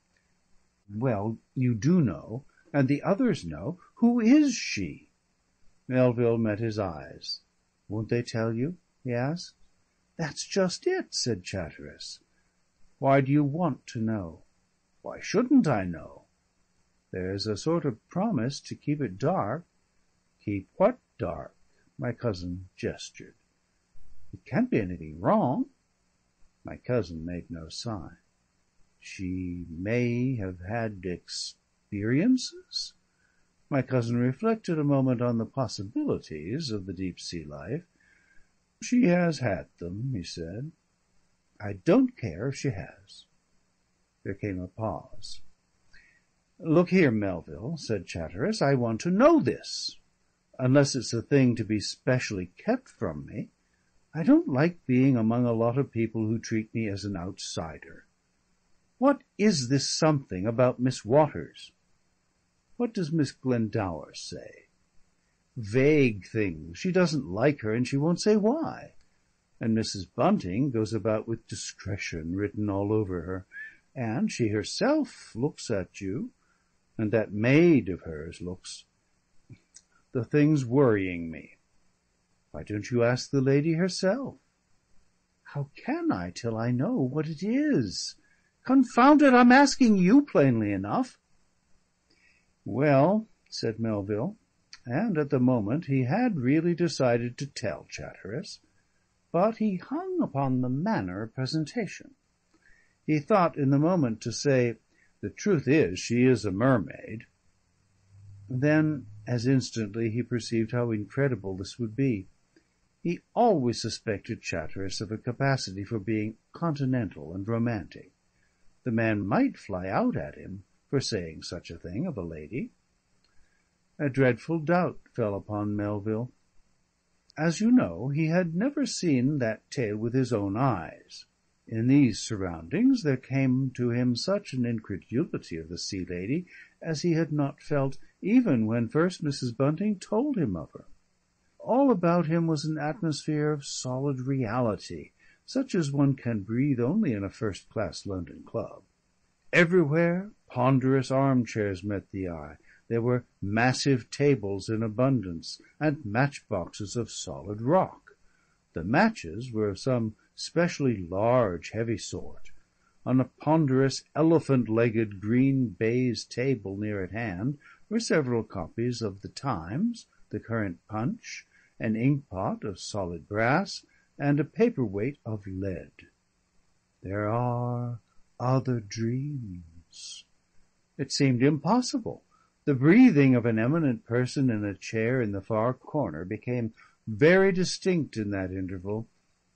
"Well, you do know, and the others know. Who is she?" Melville met his eyes. "Won't they tell you?" he asked. "That's just it," said Chatteris. "Why do you want to know?" "Why shouldn't I know?" "There's a sort of promise to keep it dark." "Keep what dark?" My cousin gestured. "It can't be anything wrong." My cousin made no sign. "She may have had experiences?" My cousin reflected a moment on the possibilities of the deep sea life. "She has had them," he said. "I don't care if she has." There came a pause. "Look here, Melville," said Chatteris, "I want to know this. Unless it's a thing to be specially kept from me, I don't like being among a lot of people who treat me as an outsider. What is this something about Miss Waters? What does Miss Glendower say? Vague things. She doesn't like her, and she won't say why. And Mrs. Bunting goes about with discretion written all over her. And she herself looks at you, and that maid of hers looks. The thing's worrying me. Why don't you ask the lady herself?" "How can I till I know what it is? Confound it, I'm asking you plainly enough." "Well," said Melville, and at the moment he had really decided to tell Chatteris, but he hung upon the manner of presentation. He thought in the moment to say, "The truth is, she is a mermaid." Then, as instantly, he perceived how incredible this would be. He always suspected Chatteris of a capacity for being continental and romantic. The man might fly out at him for saying such a thing of a lady. A dreadful doubt fell upon Melville. As you know, he had never seen that tale with his own eyes. In these surroundings there came to him such an incredulity of the Sea Lady as he had not felt even when first Mrs. Bunting told him of her. All about him was an atmosphere of solid reality, such as one can breathe only in a first-class London club. Everywhere ponderous armchairs met the eye. There were massive tables in abundance, and matchboxes of solid rock. The matches were of some specially large, heavy sort. On a ponderous, elephant-legged green baize table near at hand were several copies of the Times, the current Punch, an inkpot of solid brass, and a paperweight of lead. There are other dreams. It seemed impossible. The breathing of an eminent person in a chair in the far corner became very distinct in that interval.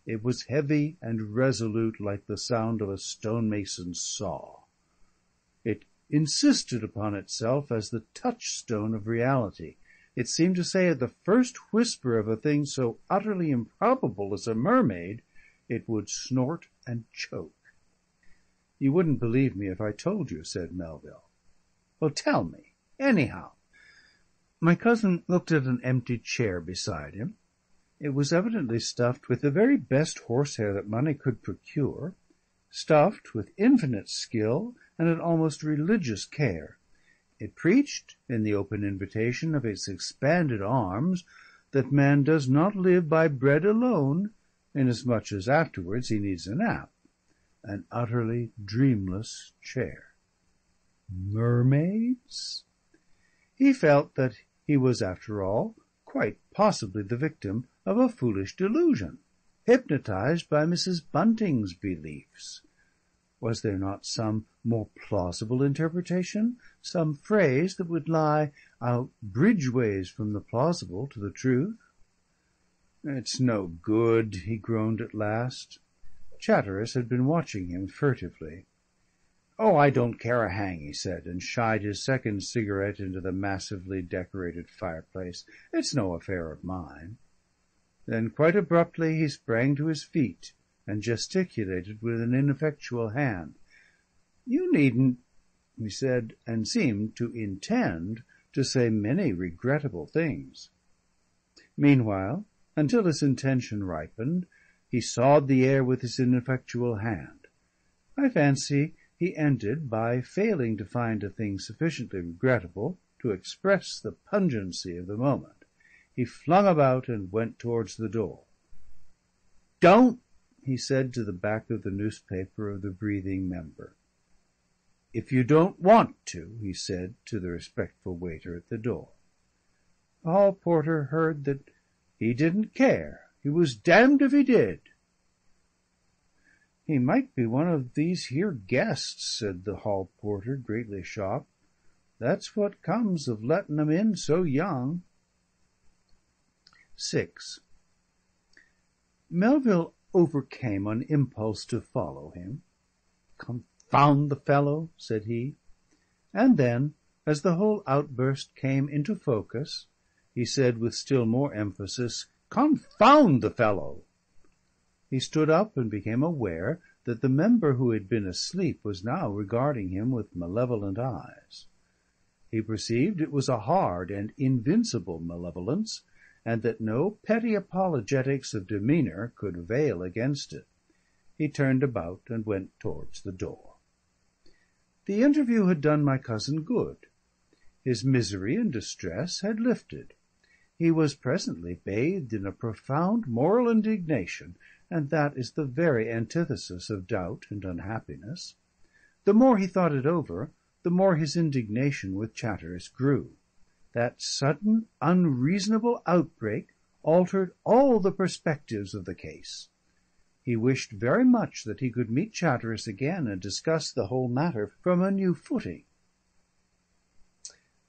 It was heavy and resolute like the sound of a stonemason's saw. It insisted upon itself as the touchstone of reality. It seemed to say at the first whisper of a thing so utterly improbable as a mermaid, it would snort and choke. "You wouldn't believe me if I told you," said Melville. "Well, tell me, anyhow." My cousin looked at an empty chair beside him. It was evidently stuffed with the very best horsehair that money could procure, stuffed with infinite skill and an almost religious care. It preached, in the open invitation of its expanded arms, that man does not live by bread alone, inasmuch as afterwards he needs a nap. An utterly dreamless chair. Mermaids? He felt that he was, after all, quite possibly the victim of a foolish delusion, hypnotized by Mrs. Bunting's beliefs. Was there not some more plausible interpretation, some phrase that would lie out bridgeways from the plausible to the truth? "It's no good," he groaned at last. Chatteris had been watching him furtively. "Oh, I don't care a hang," he said, and shied his second cigarette into the massively decorated fireplace. "It's no affair of mine." Then quite abruptly he sprang to his feet and gesticulated with an ineffectual hand. "You needn't," he said, and seemed to intend to say many regrettable things. Meanwhile, until his intention ripened, he sawed the air with his ineffectual hand. I fancy he ended by failing to find a thing sufficiently regrettable to express the pungency of the moment. He flung about and went towards the door. "Don't," he said to the back of the newspaper of the breathing member. "If you don't want to," he said to the respectful waiter at the door. The hall porter heard that He didn't care. He was damned if he did. "He might be one of these here guests," said the hall porter, greatly shocked. "That's what comes of lettin' 'em in so young." 6. Melville overcame an impulse to follow him. "Confound the fellow!" said he. And then, as the whole outburst came into focus, he said with still more emphasis, "Confound the fellow!" He stood up and became aware that the member who had been asleep was now regarding him with malevolent eyes. He perceived it was a hard and invincible malevolence, and that no petty apologetics of demeanour could avail against it. He turned about and went towards the door. The interview had done my cousin good. His misery and distress had lifted. He was presently bathed in a profound moral indignation, and that is the very antithesis of doubt and unhappiness. The more he thought it over, the more his indignation with Chatteris grew. That sudden, unreasonable outbreak altered all the perspectives of the case. He wished very much that he could meet Chatteris again and discuss the whole matter from a new footing.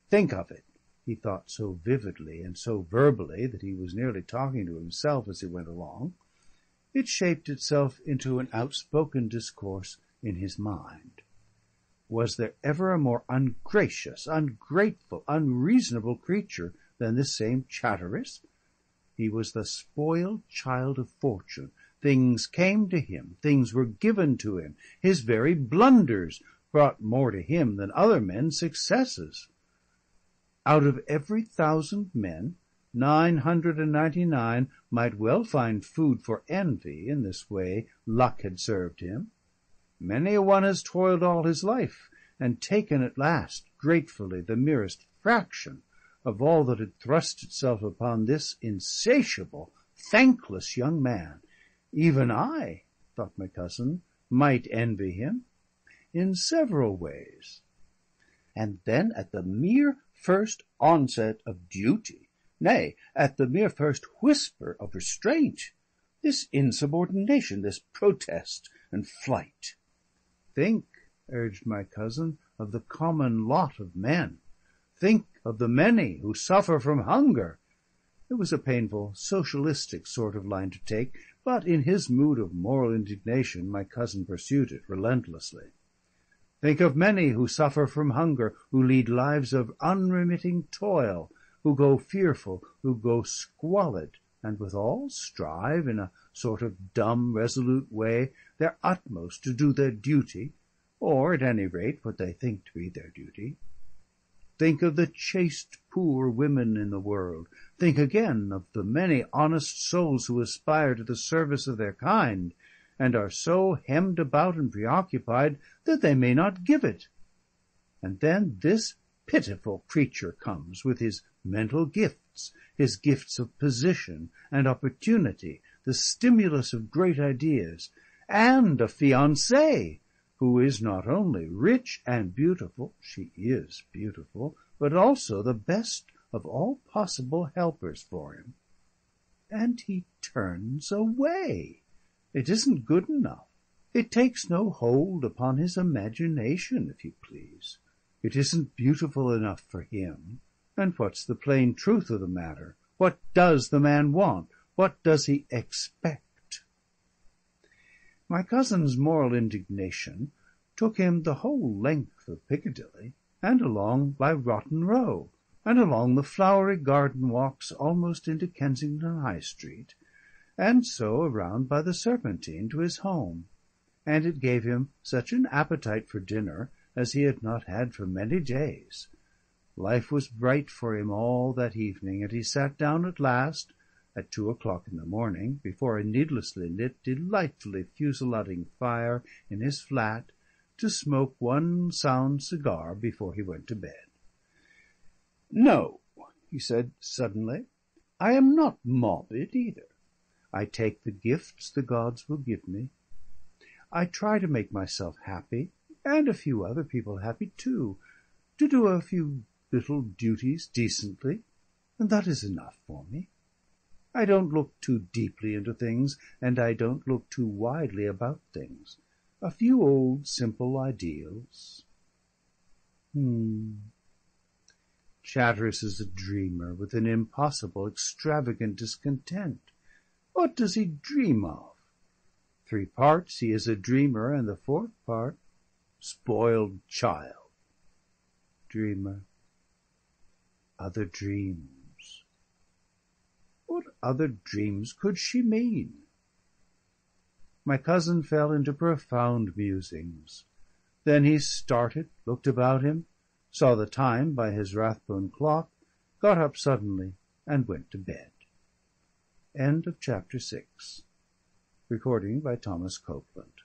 Think of it! He thought so vividly and so verbally that he was nearly talking to himself as he went along. It shaped itself into an outspoken discourse in his mind. Was there ever a more ungracious, ungrateful, unreasonable creature than this same Chatteris? He was the spoiled child of fortune. Things came to him, things were given to him. His very blunders brought more to him than other men's successes. Out of every 1,000 men, 999 might well find food for envy in this way luck had served him. Many a one has toiled all his life, and taken at last, gratefully, the merest fraction of all that had thrust itself upon this insatiable, thankless young man. Even I, thought my cousin, might envy him in several ways. And then at the mere first onset of duty, nay, at the mere first whisper of restraint, this insubordination, this protest and flight. Think, urged my cousin, of the common lot of men. Think of the many who suffer from hunger. It was a painful, socialistic sort of line to take, but in his mood of moral indignation my cousin pursued it relentlessly. Think of many who suffer from hunger, who lead lives of unremitting toil, who go fearful, who go squalid, and withal strive in a sort of dumb, resolute way their utmost to do their duty, or at any rate what they think to be their duty. Think of the chaste poor women in the world. Think again of the many honest souls who aspire to the service of their kind, and are so hemmed about and preoccupied that they may not give it. And then this pitiful creature comes with his mental gifts, his gifts of position and opportunity, the stimulus of great ideas, and a fiancée who is not only rich and beautiful, she is beautiful, but also the best of all possible helpers for him. And he turns away. It isn't good enough. It takes no hold upon his imagination, if you please. It isn't beautiful enough for him. And what's the plain truth of the matter? What does the man want? What does he expect? My cousin's moral indignation took him the whole length of Piccadilly, and along by Rotten Row, and along the flowery garden walks almost into Kensington High Street, and so around by the Serpentine to his home, and it gave him such an appetite for dinner as he had not had for many days. Life was bright for him all that evening, and he sat down at last, at 2 o'clock in the morning, before a needlessly lit, delightfully fusillading fire in his flat, to smoke one sound cigar before he went to bed. "No," he said suddenly, "I am not morbid either. I take the gifts the gods will give me. I try to make myself happy, and a few other people happy too, to do a few little duties decently, and that is enough for me. I don't look too deeply into things, and I don't look too widely about things. A few old simple ideals. Chatteris is a dreamer with an impossible, extravagant discontent. What does he dream of? 3 parts he is a dreamer, and the 4th part, spoiled child. Dreamer. Other dreams. What other dreams could she mean? My cousin fell into profound musings. Then he started, looked about him, saw the time by his Rathbone clock, got up suddenly, and went to bed. End of chapter 6. Recording by Thomas Copeland.